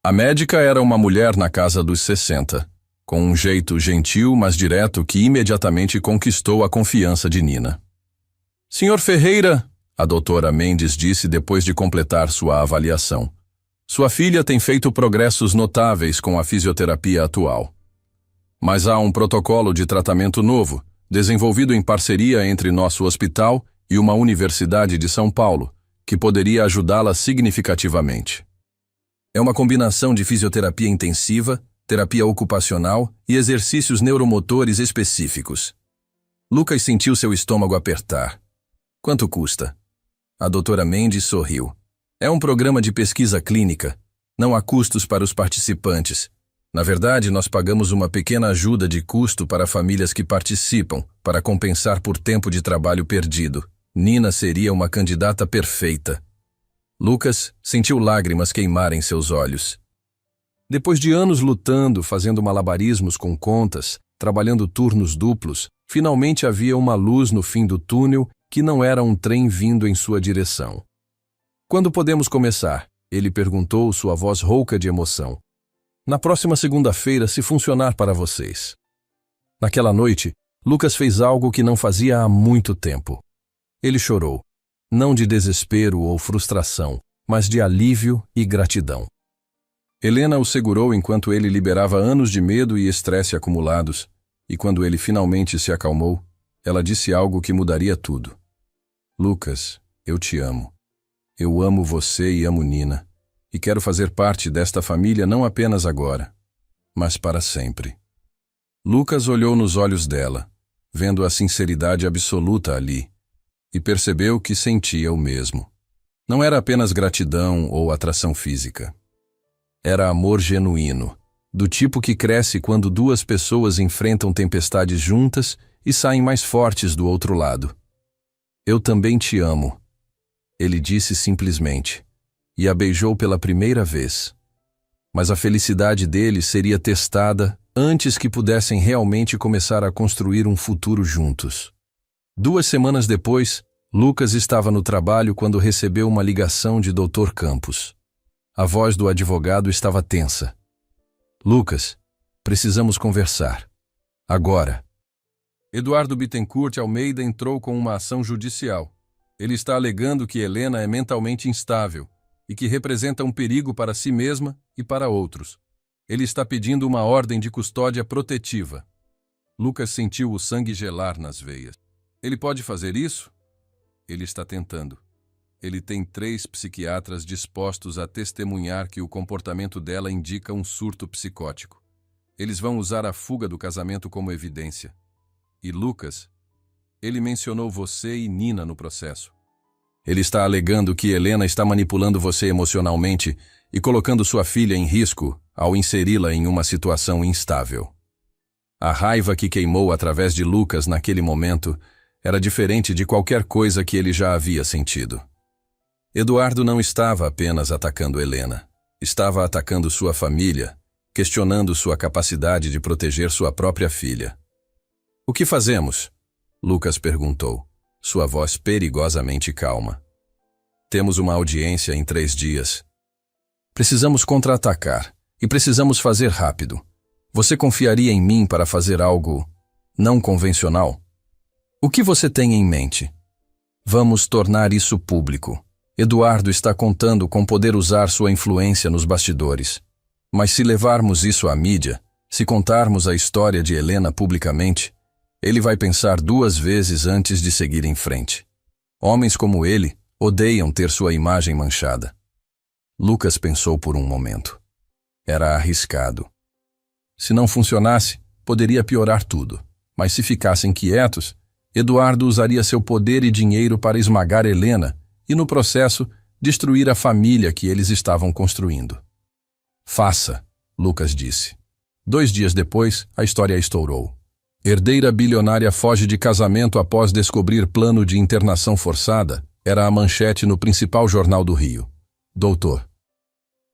A: A médica era uma mulher na casa dos 60, com um jeito gentil, mas direto que imediatamente conquistou a confiança de Nina. Senhor Ferreira, a doutora Mendes disse depois de completar sua avaliação, sua filha tem feito progressos notáveis com a fisioterapia atual. Mas há um protocolo de tratamento novo, desenvolvido em parceria entre nosso hospital e uma universidade de São Paulo, que poderia ajudá-la significativamente. É uma combinação de fisioterapia intensiva, terapia ocupacional e exercícios neuromotores específicos. Lucas sentiu seu estômago apertar. Quanto custa? A doutora Mendes sorriu. É um programa de pesquisa clínica. Não há custos para os participantes. Na verdade, nós pagamos uma pequena ajuda de custo para famílias que participam, para compensar por tempo de trabalho perdido. Nina seria uma candidata perfeita. Lucas sentiu lágrimas queimarem seus olhos. Depois de anos lutando, fazendo malabarismos com contas, trabalhando turnos duplos, finalmente havia uma luz no fim do túnel que não era um trem vindo em sua direção. Quando podemos começar? Ele perguntou, sua voz rouca de emoção. Na próxima segunda-feira, se funcionar para vocês. Naquela noite, Lucas fez algo que não fazia há muito tempo. Ele chorou, não de desespero ou frustração, mas de alívio e gratidão. Helena o segurou enquanto ele liberava anos de medo e estresse acumulados, e quando ele finalmente se acalmou, ela disse algo que mudaria tudo. Lucas, eu te amo. Eu amo você e amo Nina. E quero fazer parte desta família não apenas agora, mas para sempre. Lucas olhou nos olhos dela, vendo a sinceridade absoluta ali, e percebeu que sentia o mesmo. Não era apenas gratidão ou atração física. Era amor genuíno, do tipo que cresce quando duas pessoas enfrentam tempestades juntas e saem mais fortes do outro lado. Eu também te amo, ele disse simplesmente. E a beijou pela primeira vez. Mas a felicidade deles seria testada antes que pudessem realmente começar a construir um futuro juntos. 2 semanas depois, Lucas estava no trabalho quando recebeu uma ligação de Dr. Campos. A voz do advogado estava tensa. Lucas, precisamos conversar. Agora. Eduardo Bittencourt Almeida entrou com uma ação judicial. Ele está alegando que Helena é mentalmente instável e que representa um perigo para si mesma e para outros. Ele está pedindo uma ordem de custódia protetiva. Lucas sentiu o sangue gelar nas veias. Ele pode fazer isso? Ele está tentando. Ele tem 3 psiquiatras dispostos a testemunhar que o comportamento dela indica um surto psicótico. Eles vão usar a fuga do casamento como evidência. E Lucas, ele mencionou você e Nina no processo. Ele está alegando que Helena está manipulando você emocionalmente e colocando sua filha em risco ao inseri-la em uma situação instável. A raiva que queimou através de Lucas naquele momento era diferente de qualquer coisa que ele já havia sentido. Eduardo não estava apenas atacando Helena. Estava atacando sua família, questionando sua capacidade de proteger sua própria filha. O que fazemos? Lucas perguntou, sua voz perigosamente calma. Temos uma audiência em 3 dias. Precisamos contra-atacar e precisamos fazer rápido. Você confiaria em mim para fazer algo não convencional? O que você tem em mente? Vamos tornar isso público. Eduardo está contando com poder usar sua influência nos bastidores. Mas se levarmos isso à mídia, se contarmos a história de Helena publicamente, ele vai pensar 2 vezes antes de seguir em frente. Homens como ele odeiam ter sua imagem manchada. Lucas pensou por um momento. Era arriscado. Se não funcionasse, poderia piorar tudo. Mas se ficassem quietos, Eduardo usaria seu poder e dinheiro para esmagar Helena e, no processo, destruir a família que eles estavam construindo. Faça, Lucas disse. 2 dias depois, a história estourou. Herdeira bilionária foge de casamento após descobrir plano de internação forçada era a manchete no principal jornal do Rio. Doutor.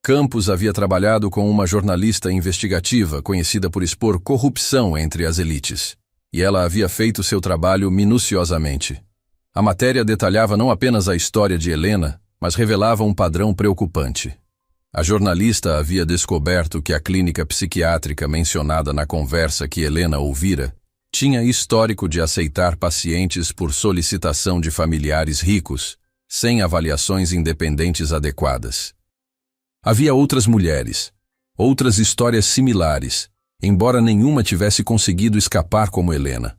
A: Campos havia trabalhado com uma jornalista investigativa conhecida por expor corrupção entre as elites, e ela havia feito seu trabalho minuciosamente. A matéria detalhava não apenas a história de Helena, mas revelava um padrão preocupante. A jornalista havia descoberto que a clínica psiquiátrica mencionada na conversa que Helena ouvira tinha histórico de aceitar pacientes por solicitação de familiares ricos, sem avaliações independentes adequadas. Havia outras mulheres, outras histórias similares, embora nenhuma tivesse conseguido escapar como Helena.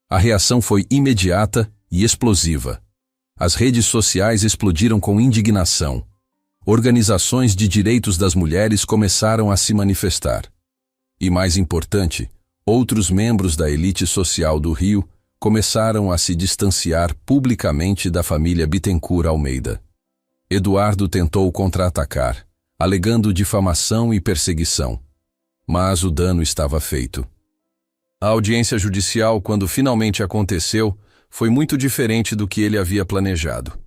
A: A reação foi imediata e explosiva. As redes sociais explodiram com indignação. Organizações de direitos das mulheres começaram a se manifestar. E mais importante, outros membros da elite social do Rio começaram a se distanciar publicamente da família Bittencourt Almeida. Eduardo tentou contra-atacar, alegando difamação e perseguição. Mas o dano estava feito. A audiência judicial, quando finalmente aconteceu, foi muito diferente do que ele havia planejado.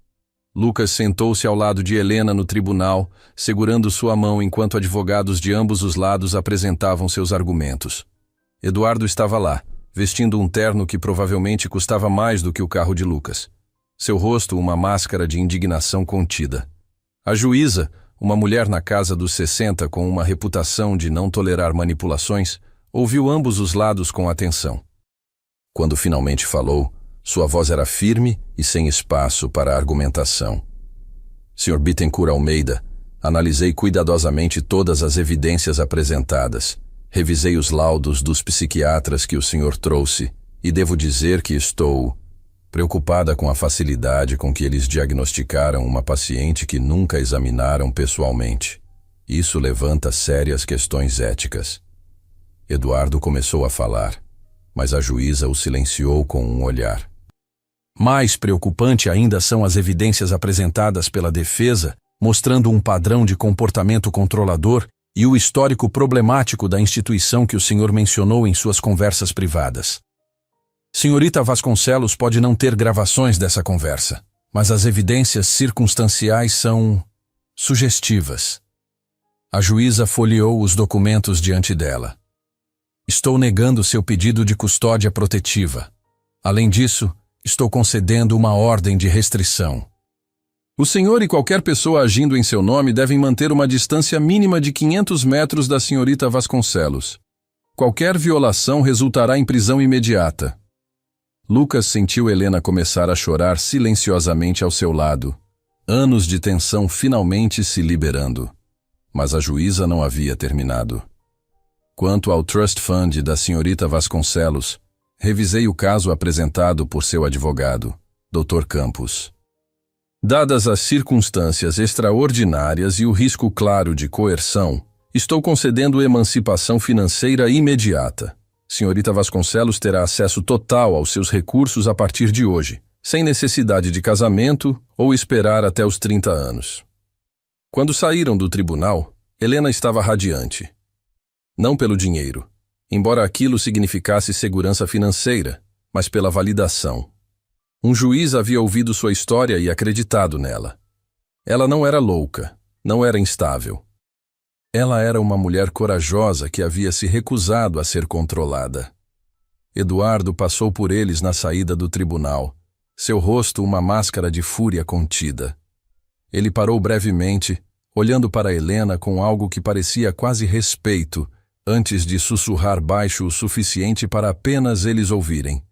A: Lucas sentou-se ao lado de Helena no tribunal, segurando sua mão enquanto advogados de ambos os lados apresentavam seus argumentos. Eduardo estava lá, vestindo um terno que provavelmente custava mais do que o carro de Lucas. Seu rosto uma máscara de indignação contida. A juíza, uma mulher na casa dos 60 com uma reputação de não tolerar manipulações, ouviu ambos os lados com atenção. Quando finalmente falou, sua voz era firme e sem espaço para argumentação. Sr. Bittencourt Almeida, analisei cuidadosamente todas as evidências apresentadas, revisei os laudos dos psiquiatras que o senhor trouxe e devo dizer que estou preocupada com a facilidade com que eles diagnosticaram uma paciente que nunca examinaram pessoalmente. Isso levanta sérias questões éticas. Eduardo começou a falar, mas a juíza o silenciou com um olhar. Mais preocupante ainda são as evidências apresentadas pela defesa, mostrando um padrão de comportamento controlador e o histórico problemático da instituição que o senhor mencionou em suas conversas privadas. Senhorita Vasconcelos pode não ter gravações dessa conversa, mas as evidências circunstanciais são sugestivas. A juíza folheou os documentos diante dela. Estou negando seu pedido de custódia protetiva. Além disso, estou concedendo uma ordem de restrição. O senhor e qualquer pessoa agindo em seu nome devem manter uma distância mínima de 500 metros da senhorita Vasconcelos. Qualquer violação resultará em prisão imediata. Lucas sentiu Helena começar a chorar silenciosamente ao seu lado. Anos de tensão finalmente se liberando. Mas a juíza não havia terminado. Quanto ao Trust Fund da senhorita Vasconcelos, revisei o caso apresentado por seu advogado, Dr. Campos. Dadas as circunstâncias extraordinárias e o risco claro de coerção, estou concedendo emancipação financeira imediata. Senhorita Vasconcelos terá acesso total aos seus recursos a partir de hoje, sem necessidade de casamento ou esperar até os 30 anos. Quando saíram do tribunal, Helena estava radiante. Não pelo dinheiro, embora aquilo significasse segurança financeira, mas pela validação. Um juiz havia ouvido sua história e acreditado nela. Ela não era louca, não era instável. Ela era uma mulher corajosa que havia se recusado a ser controlada. Eduardo passou por eles na saída do tribunal, seu rosto uma máscara de fúria contida. Ele parou brevemente, olhando para Helena com algo que parecia quase respeito, antes de sussurrar baixo o suficiente para apenas eles ouvirem.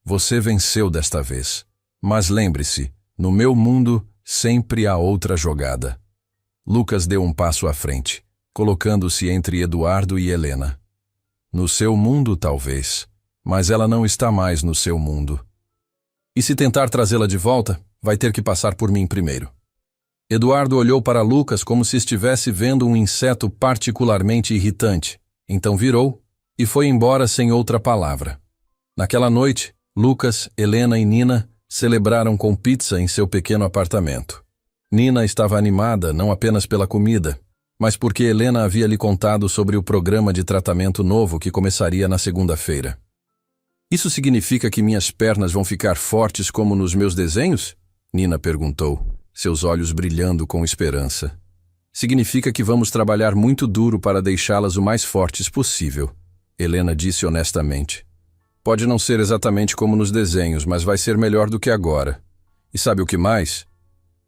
A: Você venceu desta vez, mas lembre-se, no meu mundo sempre há outra jogada. Lucas deu um passo à frente, colocando-se entre Eduardo e Helena. No seu mundo, talvez, mas ela não está mais no seu mundo. E se tentar trazê-la de volta, vai ter que passar por mim primeiro. Eduardo olhou para Lucas como se estivesse vendo um inseto particularmente irritante, então virou e foi embora sem outra palavra. Naquela noite, Lucas, Helena e Nina celebraram com pizza em seu pequeno apartamento. Nina estava animada não apenas pela comida, mas porque Helena havia lhe contado sobre o programa de tratamento novo que começaria na segunda-feira. Isso significa que minhas pernas vão ficar fortes como nos meus desenhos? Nina perguntou, seus olhos brilhando com esperança. Significa que vamos trabalhar muito duro para deixá-las o mais fortes possível, Helena disse honestamente. Pode não ser exatamente como nos desenhos, mas vai ser melhor do que agora. E sabe o que mais?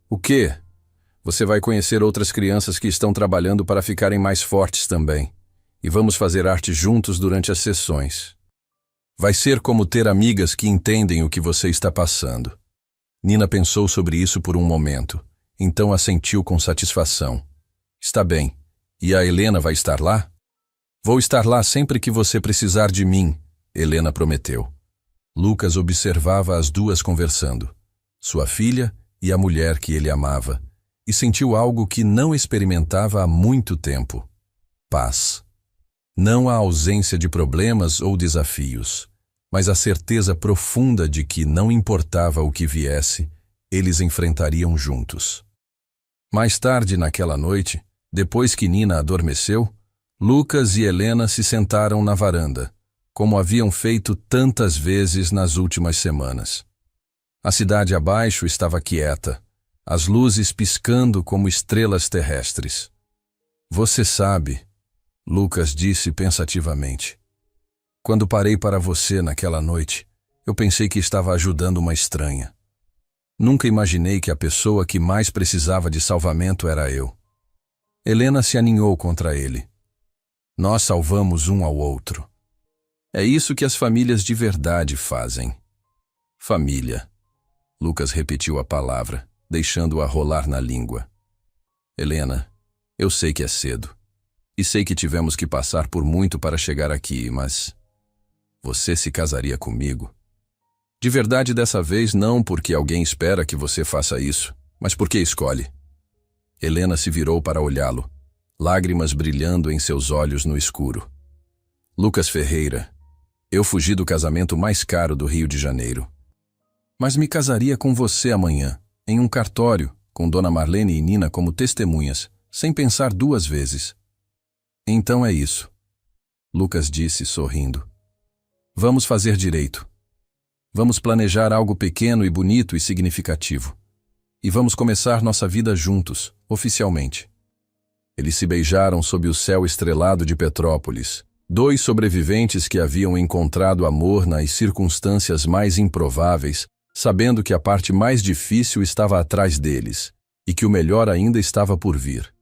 A: O quê? Você vai conhecer outras crianças que estão trabalhando para ficarem mais fortes também. E vamos fazer arte juntos durante as sessões. Vai ser como ter amigas que entendem o que você está passando. Nina pensou sobre isso por um momento, então assentiu com satisfação. Está bem. E a Helena vai estar lá? Vou estar lá sempre que você precisar de mim, Helena prometeu. Lucas observava as duas conversando. sua filha e a mulher que ele amava, e sentiu algo que não experimentava há muito tempo: paz. Não a ausência de problemas ou desafios, mas a certeza profunda de que, não importava o que viesse, eles enfrentariam juntos. Mais tarde naquela noite, depois que Nina adormeceu, Lucas e Helena se sentaram na varanda, como haviam feito tantas vezes nas últimas semanas. A cidade abaixo estava quieta, as luzes piscando como estrelas terrestres. Você sabe, Lucas disse pensativamente, quando parei para você naquela noite, eu pensei que estava ajudando uma estranha. Nunca imaginei que a pessoa que mais precisava de salvamento era eu. Helena se aninhou contra ele. Nós salvamos um ao outro. É isso que as famílias de verdade fazem. Família. Lucas repetiu a palavra, deixando-a rolar na língua. Helena, eu sei que é cedo. E sei que tivemos que passar por muito para chegar aqui, mas... você se casaria comigo? De verdade, dessa vez, não porque alguém espera que você faça isso, mas porque escolhe. Helena se virou para olhá-lo, lágrimas brilhando em seus olhos no escuro. Lucas Ferreira, eu fugi do casamento mais caro do Rio de Janeiro. Mas me casaria com você amanhã, em um cartório, com Dona Marlene e Nina como testemunhas, sem pensar duas vezes. Então é isso, Lucas disse, sorrindo. Vamos fazer direito. Vamos planejar algo pequeno e bonito e significativo. E vamos começar nossa vida juntos, oficialmente. Eles se beijaram sob o céu estrelado de Petrópolis, dois sobreviventes que haviam encontrado amor nas circunstâncias mais improváveis, sabendo que a parte mais difícil estava atrás deles e que o melhor ainda estava por vir.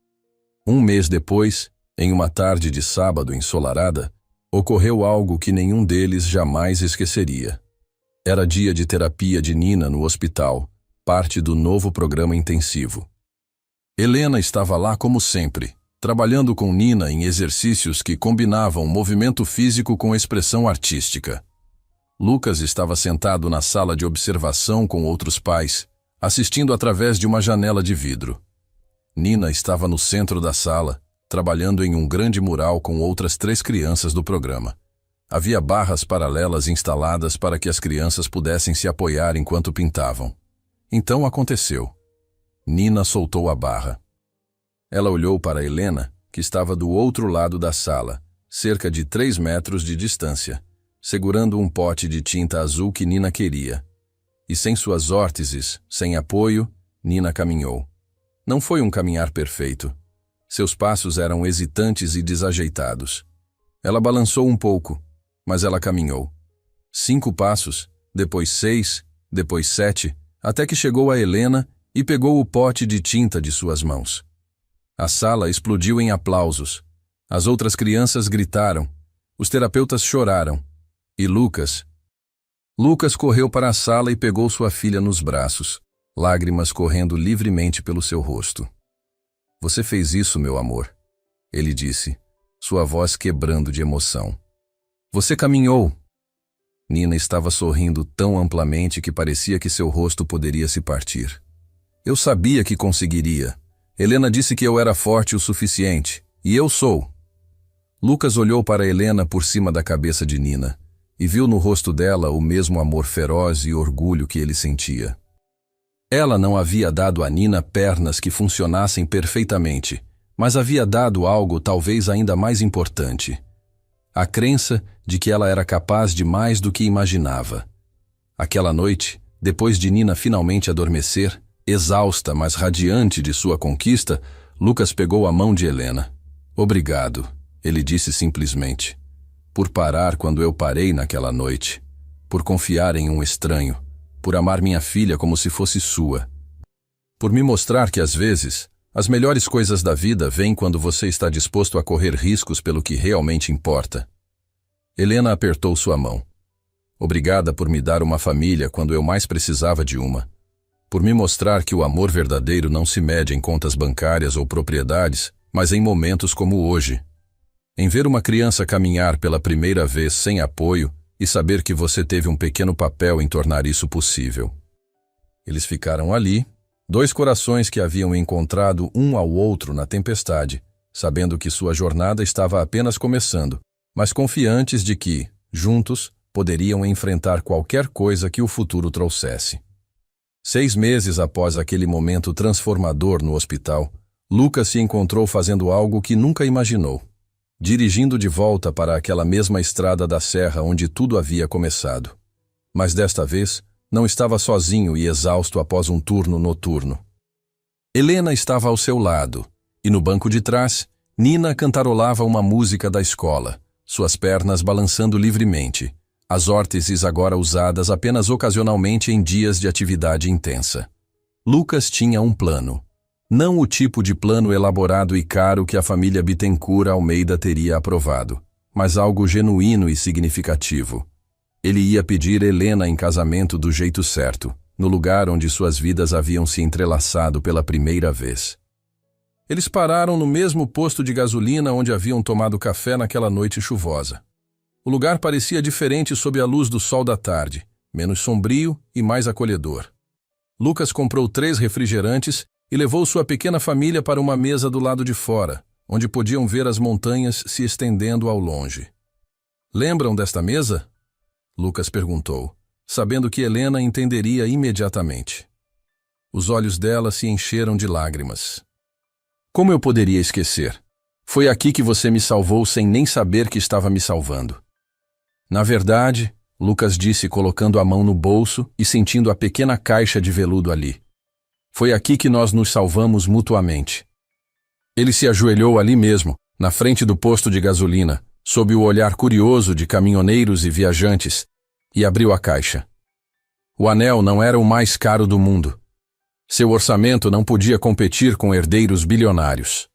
A: Um mês depois, em uma tarde de sábado ensolarada, ocorreu algo que nenhum deles jamais esqueceria. Era dia de terapia de Nina no hospital, parte do novo programa intensivo. Helena estava lá como sempre, trabalhando com Nina em exercícios que combinavam movimento físico com expressão artística. Lucas estava sentado na sala de observação com outros pais, assistindo através de uma janela de vidro. Nina estava no centro da sala, trabalhando em um grande mural com outras 3 crianças do programa. Havia barras paralelas instaladas para que as crianças pudessem se apoiar enquanto pintavam. Então aconteceu. Nina soltou a barra. Ela olhou para Helena, que estava do outro lado da sala, cerca de 3 metros de distância, segurando um pote de tinta azul que Nina queria. E sem suas órteses, sem apoio, Nina caminhou. Não foi um caminhar perfeito. Seus passos eram hesitantes e desajeitados. Ela balançou um pouco, mas ela caminhou. 5 passos, depois 6, depois 7, até que chegou a Helena e pegou o pote de tinta de suas mãos. A sala explodiu em aplausos. As outras crianças gritaram. Os terapeutas choraram. E Lucas correu para a sala e pegou sua filha nos braços, lágrimas correndo livremente pelo seu rosto. Você fez isso, meu amor, ele disse, sua voz quebrando de emoção. Você caminhou. Nina estava sorrindo tão amplamente que parecia que seu rosto poderia se partir. Eu sabia que conseguiria. Helena disse que eu era forte o suficiente, e eu sou. Lucas olhou para Helena por cima da cabeça de Nina e viu no rosto dela o mesmo amor feroz e orgulho que ele sentia. Ela não havia dado a Nina pernas que funcionassem perfeitamente, mas havia dado algo talvez ainda mais importante: a crença de que ela era capaz de mais do que imaginava. Aquela noite, depois de Nina finalmente adormecer, exausta, mas radiante de sua conquista, Lucas pegou a mão de Helena. Obrigado, ele disse simplesmente, por parar quando eu parei naquela noite, por confiar em um estranho, por amar minha filha como se fosse sua, por me mostrar que às vezes as melhores coisas da vida vêm quando você está disposto a correr riscos pelo que realmente importa. Helena apertou sua mão. Obrigada por me dar uma família quando eu mais precisava de uma. Por me mostrar que o amor verdadeiro não se mede em contas bancárias ou propriedades, mas em momentos como hoje. Em ver uma criança caminhar pela primeira vez sem apoio e saber que você teve um pequeno papel em tornar isso possível. Eles ficaram ali, dois corações que haviam encontrado um ao outro na tempestade, sabendo que sua jornada estava apenas começando, mas confiantes de que, juntos, poderiam enfrentar qualquer coisa que o futuro trouxesse. 6 meses após aquele momento transformador no hospital, Lucas se encontrou fazendo algo que nunca imaginou, dirigindo de volta para aquela mesma estrada da serra onde tudo havia começado. Mas desta vez, não estava sozinho e exausto após um turno noturno. Helena estava ao seu lado, e no banco de trás, Nina cantarolava uma música da escola, suas pernas balançando livremente, as órteses agora usadas apenas ocasionalmente em dias de atividade intensa. Lucas tinha um plano. Não o tipo de plano elaborado e caro que a família Bittencourt Almeida teria aprovado, mas algo genuíno e significativo. Ele ia pedir Helena em casamento do jeito certo, no lugar onde suas vidas haviam se entrelaçado pela primeira vez. Eles pararam no mesmo posto de gasolina onde haviam tomado café naquela noite chuvosa. O lugar parecia diferente sob a luz do sol da tarde, menos sombrio e mais acolhedor. Lucas comprou 3 refrigerantes e levou sua pequena família para uma mesa do lado de fora, onde podiam ver as montanhas se estendendo ao longe. Lembram desta mesa? Lucas perguntou, sabendo que Helena entenderia imediatamente. Os olhos dela se encheram de lágrimas. Como eu poderia esquecer? Foi aqui que você me salvou sem nem saber que estava me salvando. Na verdade, Lucas disse colocando a mão no bolso e sentindo a pequena caixa de veludo ali. Foi aqui que nós nos salvamos mutuamente. Ele se ajoelhou ali mesmo, na frente do posto de gasolina, sob o olhar curioso de caminhoneiros e viajantes, e abriu a caixa. O anel não era o mais caro do mundo. Seu orçamento não podia competir com herdeiros bilionários.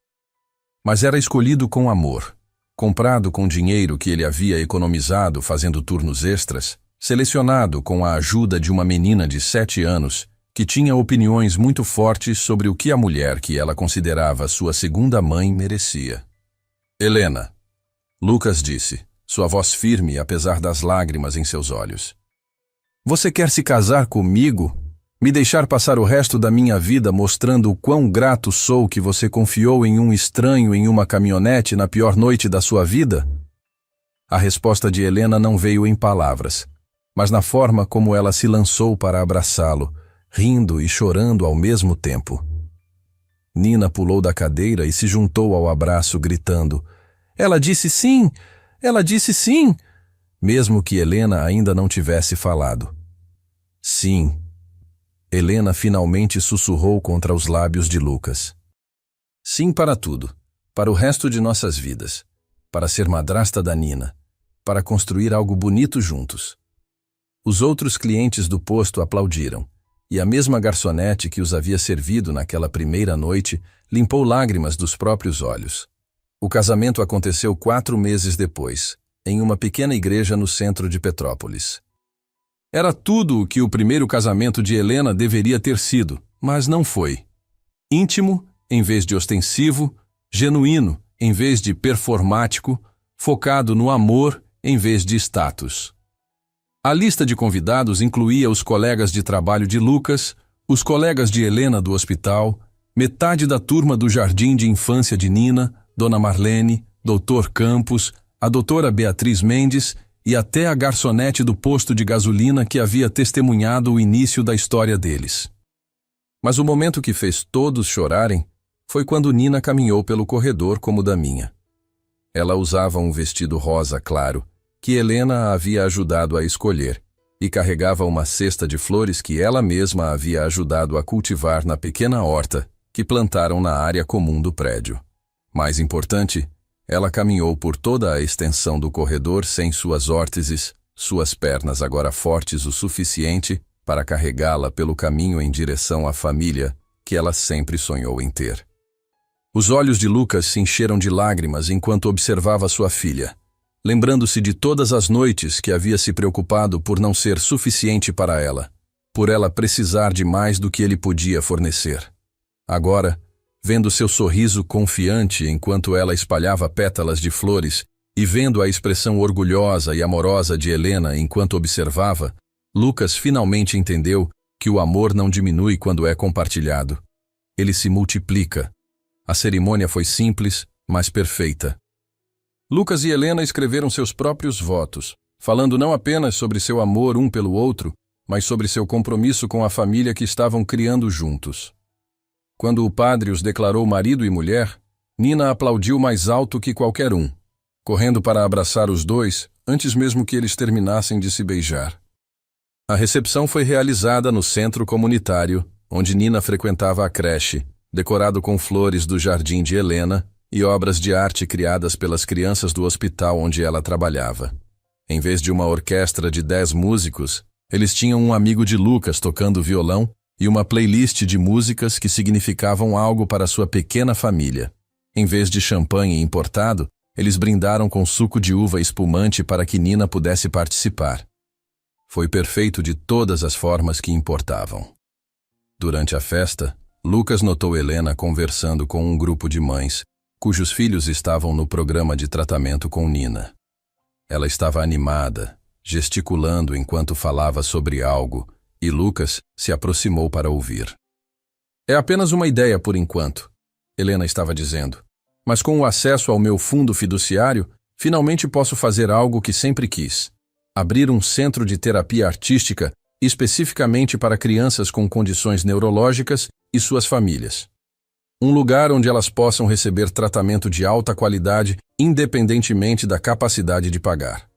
A: Mas era escolhido com amor, comprado com dinheiro que ele havia economizado fazendo turnos extras, selecionado com a ajuda de uma menina de 7 anos que tinha opiniões muito fortes sobre o que a mulher que ela considerava sua segunda mãe merecia. Helena, Lucas disse, sua voz firme apesar das lágrimas em seus olhos. Você quer se casar comigo? Me deixar passar o resto da minha vida mostrando o quão grato sou que você confiou em um estranho em uma caminhonete na pior noite da sua vida? A resposta de Helena não veio em palavras, mas na forma como ela se lançou para abraçá-lo, rindo e chorando ao mesmo tempo. Nina pulou da cadeira e se juntou ao abraço, gritando: Ela disse sim! Ela disse sim! Mesmo que Helena ainda não tivesse falado. Sim. Helena finalmente sussurrou contra os lábios de Lucas. Sim para tudo, para o resto de nossas vidas, para ser madrasta da Nina, para construir algo bonito juntos. Os outros clientes do posto aplaudiram, e a mesma garçonete que os havia servido naquela primeira noite limpou lágrimas dos próprios olhos. O casamento aconteceu 4 meses depois, em uma pequena igreja no centro de Petrópolis. Era tudo o que o primeiro casamento de Helena deveria ter sido, mas não foi. Íntimo, em vez de ostensivo, genuíno, em vez de performático, focado no amor, em vez de status. A lista de convidados incluía os colegas de trabalho de Lucas, os colegas de Helena do hospital, metade da turma do jardim de infância de Nina, Dona Marlene, Dr. Campos, a doutora Beatriz Mendes e até a garçonete do posto de gasolina que havia testemunhado o início da história deles. Mas o momento que fez todos chorarem foi quando Nina caminhou pelo corredor como daminha. Ela usava um vestido rosa claro, que Helena a havia ajudado a escolher, e carregava uma cesta de flores que ela mesma havia ajudado a cultivar na pequena horta que plantaram na área comum do prédio. Mais importante, ela caminhou por toda a extensão do corredor sem suas órteses, suas pernas agora fortes o suficiente para carregá-la pelo caminho em direção à família que ela sempre sonhou em ter. Os olhos de Lucas se encheram de lágrimas enquanto observava sua filha, lembrando-se de todas as noites que havia se preocupado por não ser suficiente para ela, por ela precisar de mais do que ele podia fornecer. Agora, vendo seu sorriso confiante enquanto ela espalhava pétalas de flores e vendo a expressão orgulhosa e amorosa de Helena enquanto observava, Lucas finalmente entendeu que o amor não diminui quando é compartilhado. Ele se multiplica. A cerimônia foi simples, mas perfeita. Lucas e Helena escreveram seus próprios votos, falando não apenas sobre seu amor um pelo outro, mas sobre seu compromisso com a família que estavam criando juntos. Quando o padre os declarou marido e mulher, Nina aplaudiu mais alto que qualquer um, correndo para abraçar os dois antes mesmo que eles terminassem de se beijar. A recepção foi realizada no centro comunitário, onde Nina frequentava a creche, decorado com flores do jardim de Helena e obras de arte criadas pelas crianças do hospital onde ela trabalhava. Em vez de uma orquestra de 10 músicos, eles tinham um amigo de Lucas tocando violão e uma playlist de músicas que significavam algo para sua pequena família. Em vez de champanhe importado, eles brindaram com suco de uva espumante para que Nina pudesse participar. Foi perfeito de todas as formas que importavam. Durante a festa, Lucas notou Helena conversando com um grupo de mães, cujos filhos estavam no programa de tratamento com Nina. Ela estava animada, gesticulando enquanto falava sobre algo, e Lucas se aproximou para ouvir. É apenas uma ideia por enquanto, Helena estava dizendo. Mas com o acesso ao meu fundo fiduciário, finalmente posso fazer algo que sempre quis. Abrir um centro de terapia artística especificamente para crianças com condições neurológicas e suas famílias. Um lugar onde elas possam receber tratamento de alta qualidade independentemente da capacidade de pagar.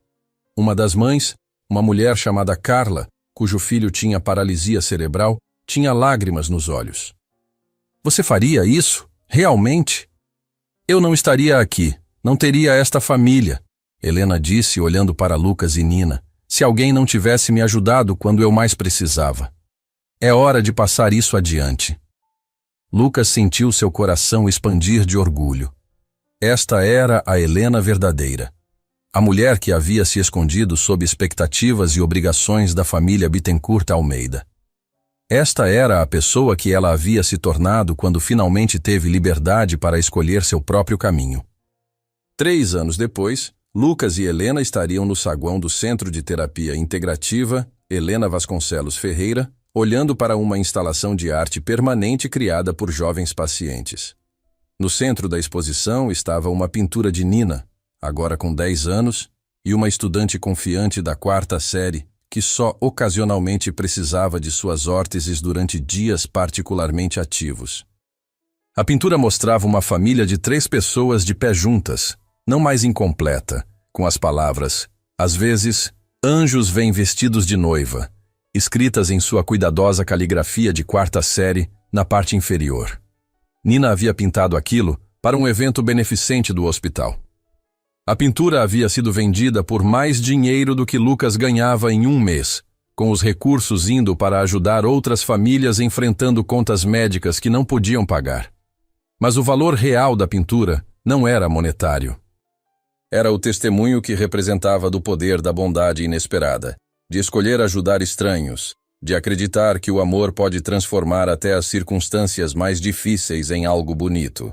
A: Uma das mães, uma mulher chamada Carla, cujo filho tinha paralisia cerebral, tinha lágrimas nos olhos. Você faria isso? Realmente? Eu não estaria aqui, não teria esta família, Helena disse olhando para Lucas e Nina, se alguém não tivesse me ajudado quando eu mais precisava. É hora de passar isso adiante. Lucas sentiu seu coração expandir de orgulho. Esta era a Helena verdadeira. A mulher que havia se escondido sob expectativas e obrigações da família Bittencourt Almeida. Esta era a pessoa que ela havia se tornado quando finalmente teve liberdade para escolher seu próprio caminho. 3 anos depois, Lucas e Helena estariam no saguão do Centro de Terapia Integrativa Helena Vasconcelos Ferreira, olhando para uma instalação de arte permanente criada por jovens pacientes. No centro da exposição estava uma pintura de Nina, agora com 10 anos, e uma estudante confiante da 4ª série, que só ocasionalmente precisava de suas órteses durante dias particularmente ativos. A pintura mostrava uma família de 3 pessoas de pé juntas, não mais incompleta, com as palavras, às vezes, anjos vêm vestidos de noiva, escritas em sua cuidadosa caligrafia de 4ª série na parte inferior. Nina havia pintado aquilo para um evento beneficente do hospital. A pintura havia sido vendida por mais dinheiro do que Lucas ganhava em um mês, com os recursos indo para ajudar outras famílias enfrentando contas médicas que não podiam pagar. Mas o valor real da pintura não era monetário. Era o testemunho que representava do poder da bondade inesperada, de escolher ajudar estranhos, de acreditar que o amor pode transformar até as circunstâncias mais difíceis em algo bonito.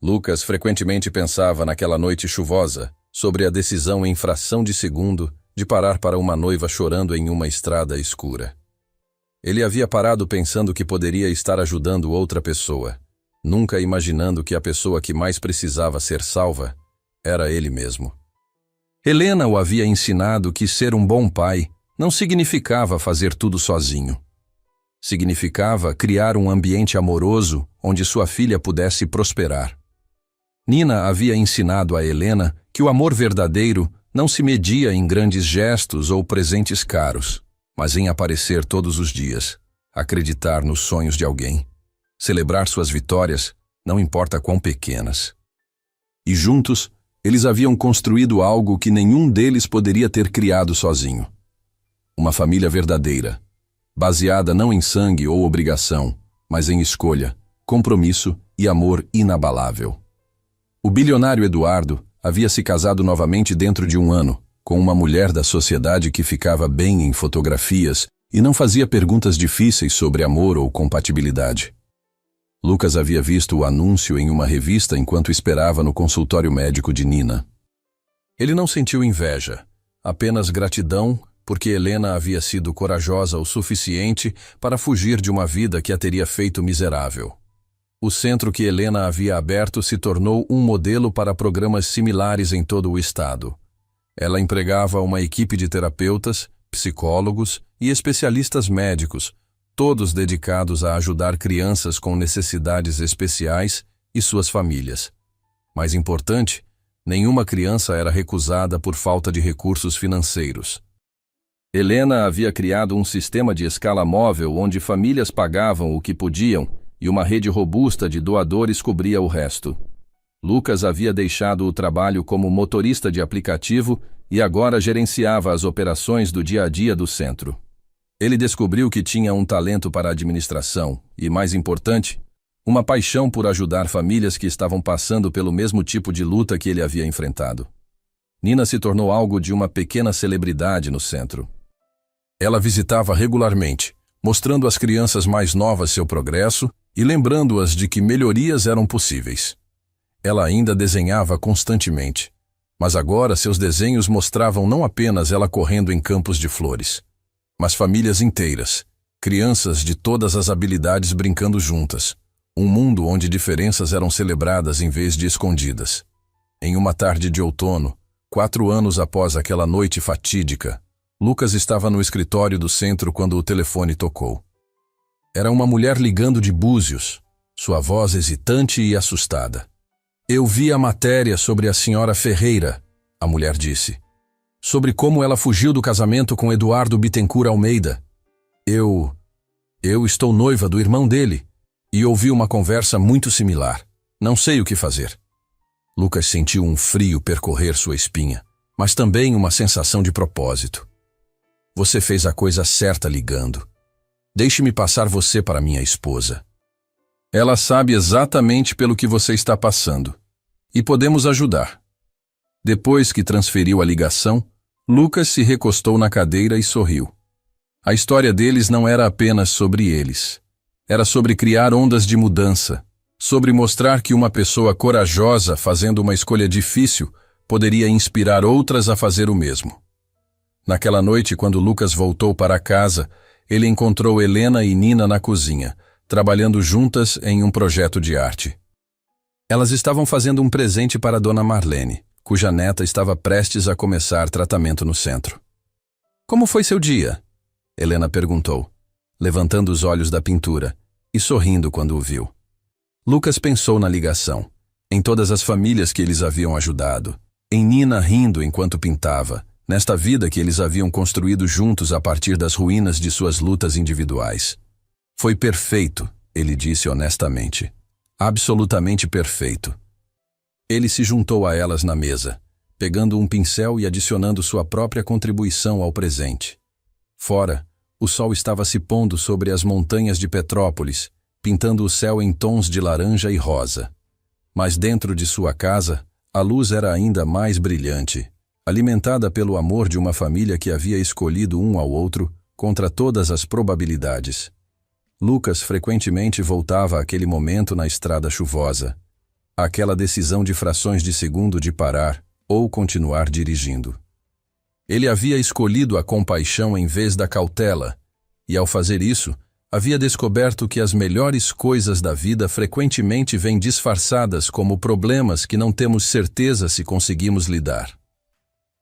A: Lucas frequentemente pensava naquela noite chuvosa, sobre a decisão em fração de segundo de parar para uma noiva chorando em uma estrada escura. Ele havia parado pensando que poderia estar ajudando outra pessoa, nunca imaginando que a pessoa que mais precisava ser salva era ele mesmo. Helena o havia ensinado que ser um bom pai não significava fazer tudo sozinho. Significava criar um ambiente amoroso onde sua filha pudesse prosperar. Nina havia ensinado a Helena que o amor verdadeiro não se media em grandes gestos ou presentes caros, mas em aparecer todos os dias, acreditar nos sonhos de alguém, celebrar suas vitórias, não importa quão pequenas. E juntos, eles haviam construído algo que nenhum deles poderia ter criado sozinho. Uma família verdadeira, baseada não em sangue ou obrigação, mas em escolha, compromisso e amor inabalável. O bilionário Eduardo havia se casado novamente dentro de um ano, com uma mulher da sociedade que ficava bem em fotografias e não fazia perguntas difíceis sobre amor ou compatibilidade. Lucas havia visto o anúncio em uma revista enquanto esperava no consultório médico de Nina. Ele não sentiu inveja, apenas gratidão porque Helena havia sido corajosa o suficiente para fugir de uma vida que a teria feito miserável. O centro que Helena havia aberto se tornou um modelo para programas similares em todo o estado. Ela empregava uma equipe de terapeutas, psicólogos e especialistas médicos, todos dedicados a ajudar crianças com necessidades especiais e suas famílias. Mais importante, nenhuma criança era recusada por falta de recursos financeiros. Helena havia criado um sistema de escala móvel onde famílias pagavam o que podiam e uma rede robusta de doadores cobria o resto. Lucas havia deixado o trabalho como motorista de aplicativo e agora gerenciava as operações do dia a dia do centro. Ele descobriu que tinha um talento para a administração e, mais importante, uma paixão por ajudar famílias que estavam passando pelo mesmo tipo de luta que ele havia enfrentado. Nina se tornou algo de uma pequena celebridade no centro. Ela visitava regularmente, mostrando às crianças mais novas seu progresso e lembrando-as de que melhorias eram possíveis. Ela ainda desenhava constantemente, mas agora seus desenhos mostravam não apenas ela correndo em campos de flores, mas famílias inteiras, crianças de todas as habilidades brincando juntas, um mundo onde diferenças eram celebradas em vez de escondidas. Em uma tarde de outono, 4 anos após aquela noite fatídica, Lucas estava no escritório do centro quando o telefone tocou. Era uma mulher ligando de Búzios, sua voz hesitante e assustada. "Eu vi a matéria sobre a senhora Ferreira", a mulher disse. "Sobre como ela fugiu do casamento com Eduardo Bittencourt Almeida. Eu estou noiva do irmão dele e ouvi uma conversa muito similar. Não sei o que fazer." Lucas sentiu um frio percorrer sua espinha, mas também uma sensação de propósito. "Você fez a coisa certa ligando. Deixe-me passar você para minha esposa. Ela sabe exatamente pelo que você está passando. E podemos ajudar." Depois que transferiu a ligação, Lucas se recostou na cadeira e sorriu. A história deles não era apenas sobre eles. Era sobre criar ondas de mudança, sobre mostrar que uma pessoa corajosa fazendo uma escolha difícil poderia inspirar outras a fazer o mesmo. Naquela noite, quando Lucas voltou para casa, ele encontrou Helena e Nina na cozinha, trabalhando juntas em um projeto de arte. Elas estavam fazendo um presente para Dona Marlene, cuja neta estava prestes a começar tratamento no centro. "Como foi seu dia?" Helena perguntou, levantando os olhos da pintura e sorrindo quando o viu. Lucas pensou na ligação, em todas as famílias que eles haviam ajudado, em Nina rindo enquanto pintava, nesta vida que eles haviam construído juntos a partir das ruínas de suas lutas individuais. "Foi perfeito", ele disse honestamente. "Absolutamente perfeito." Ele se juntou a elas na mesa, pegando um pincel e adicionando sua própria contribuição ao presente. Fora, o sol estava se pondo sobre as montanhas de Petrópolis, pintando o céu em tons de laranja e rosa. Mas dentro de sua casa, a luz era ainda mais brilhante, alimentada pelo amor de uma família que havia escolhido um ao outro contra todas as probabilidades. Lucas frequentemente voltava àquele momento na estrada chuvosa, àquela decisão de frações de segundo de parar ou continuar dirigindo. Ele havia escolhido a compaixão em vez da cautela, e ao fazer isso, havia descoberto que as melhores coisas da vida frequentemente vêm disfarçadas como problemas que não temos certeza se conseguimos lidar.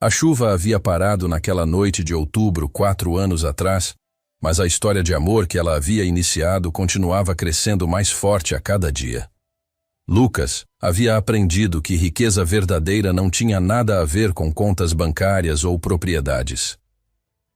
A: A chuva havia parado naquela noite de outubro 4 anos atrás, mas a história de amor que ela havia iniciado continuava crescendo mais forte a cada dia. Lucas havia aprendido que riqueza verdadeira não tinha nada a ver com contas bancárias ou propriedades.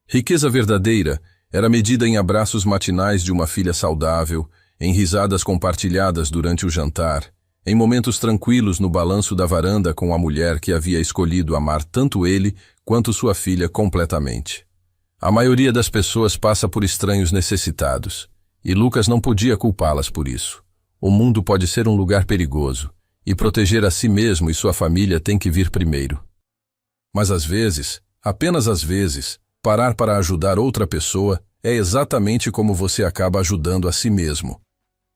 A: Riqueza verdadeira era medida em abraços matinais de uma filha saudável, em risadas compartilhadas durante o jantar, em momentos tranquilos no balanço da varanda com a mulher que havia escolhido amar tanto ele quanto sua filha completamente. A maioria das pessoas passa por estranhos necessitados, e Lucas não podia culpá-las por isso. O mundo pode ser um lugar perigoso, e proteger a si mesmo e sua família tem que vir primeiro. Mas às vezes, apenas às vezes, parar para ajudar outra pessoa é exatamente como você acaba ajudando a si mesmo.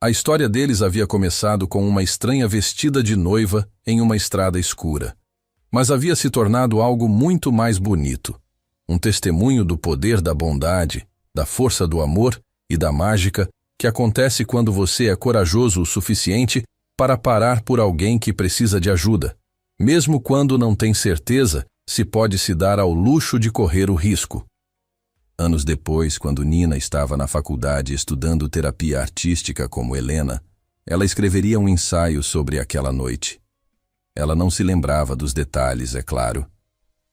A: A história deles havia começado com uma estranha vestida de noiva em uma estrada escura, mas havia se tornado algo muito mais bonito. um testemunho do poder da bondade, da força do amor e da mágica que acontece quando você é corajoso o suficiente para parar por alguém que precisa de ajuda, mesmo quando não tem certeza se pode se dar ao luxo de correr o risco. Anos depois, quando Nina estava na faculdade estudando terapia artística como Helena, ela escreveria um ensaio sobre aquela noite. Ela não se lembrava dos detalhes, é claro.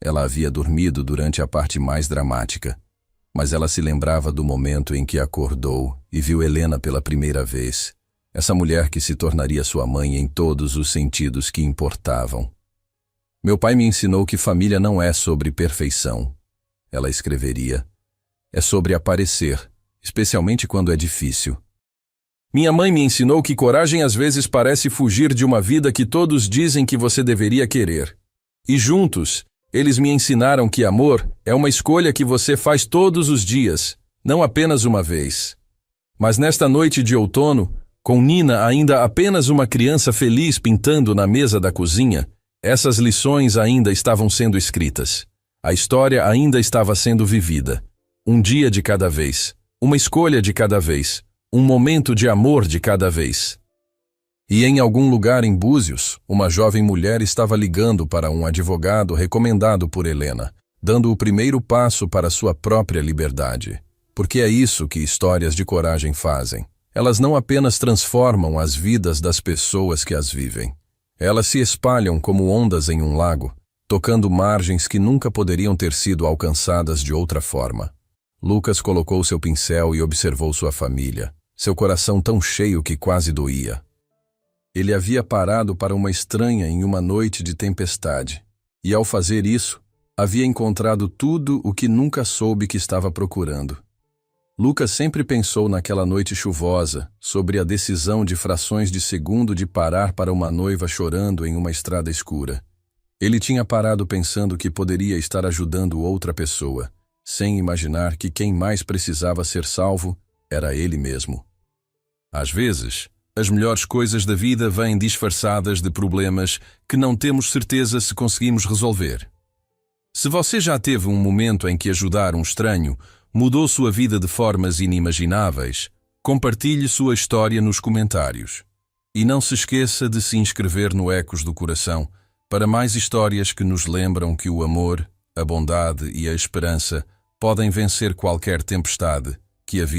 A: Ela havia dormido durante a parte mais dramática, mas ela se lembrava do momento em que acordou e viu Helena pela primeira vez, essa mulher que se tornaria sua mãe em todos os sentidos que importavam. Meu pai me ensinou que família não é sobre perfeição, ela escreveria. É sobre aparecer, especialmente quando é difícil. Minha mãe me ensinou que coragem às vezes parece fugir de uma vida que todos dizem que você deveria querer. E juntos, eles me ensinaram que amor é uma escolha que você faz todos os dias, não apenas uma vez. Mas nesta noite de outono, com Nina ainda apenas uma criança feliz pintando na mesa da cozinha, essas lições ainda estavam sendo escritas. A história ainda estava sendo vivida. Um dia de cada vez, uma escolha de cada vez, um momento de amor de cada vez. E em algum lugar em Búzios, uma jovem mulher estava ligando para um advogado recomendado por Helena, dando o primeiro passo para sua própria liberdade. Porque é isso que histórias de coragem fazem. Elas não apenas transformam as vidas das pessoas que as vivem. Elas se espalham como ondas em um lago, tocando margens que nunca poderiam ter sido alcançadas de outra forma. Lucas colocou seu pincel e observou sua família, seu coração tão cheio que quase doía. Ele havia parado para uma estranha em uma noite de tempestade, e ao fazer isso, havia encontrado tudo o que nunca soube que estava procurando. Lucas sempre pensou naquela noite chuvosa, sobre a decisão de frações de segundo de parar para uma noiva chorando em uma estrada escura. Ele tinha parado pensando que poderia estar ajudando outra pessoa, sem imaginar que quem mais precisava ser salvo era ele mesmo. Às vezes, as melhores coisas da vida vêm disfarçadas de problemas que não temos certeza se conseguimos resolver. Se você já teve um momento em que ajudar um estranho mudou sua vida de formas inimagináveis, compartilhe sua história nos comentários. E não se esqueça de se inscrever no Ecos do Coração para mais histórias que nos lembram que o amor, a bondade e a esperança podem vencer qualquer tempestade que a vida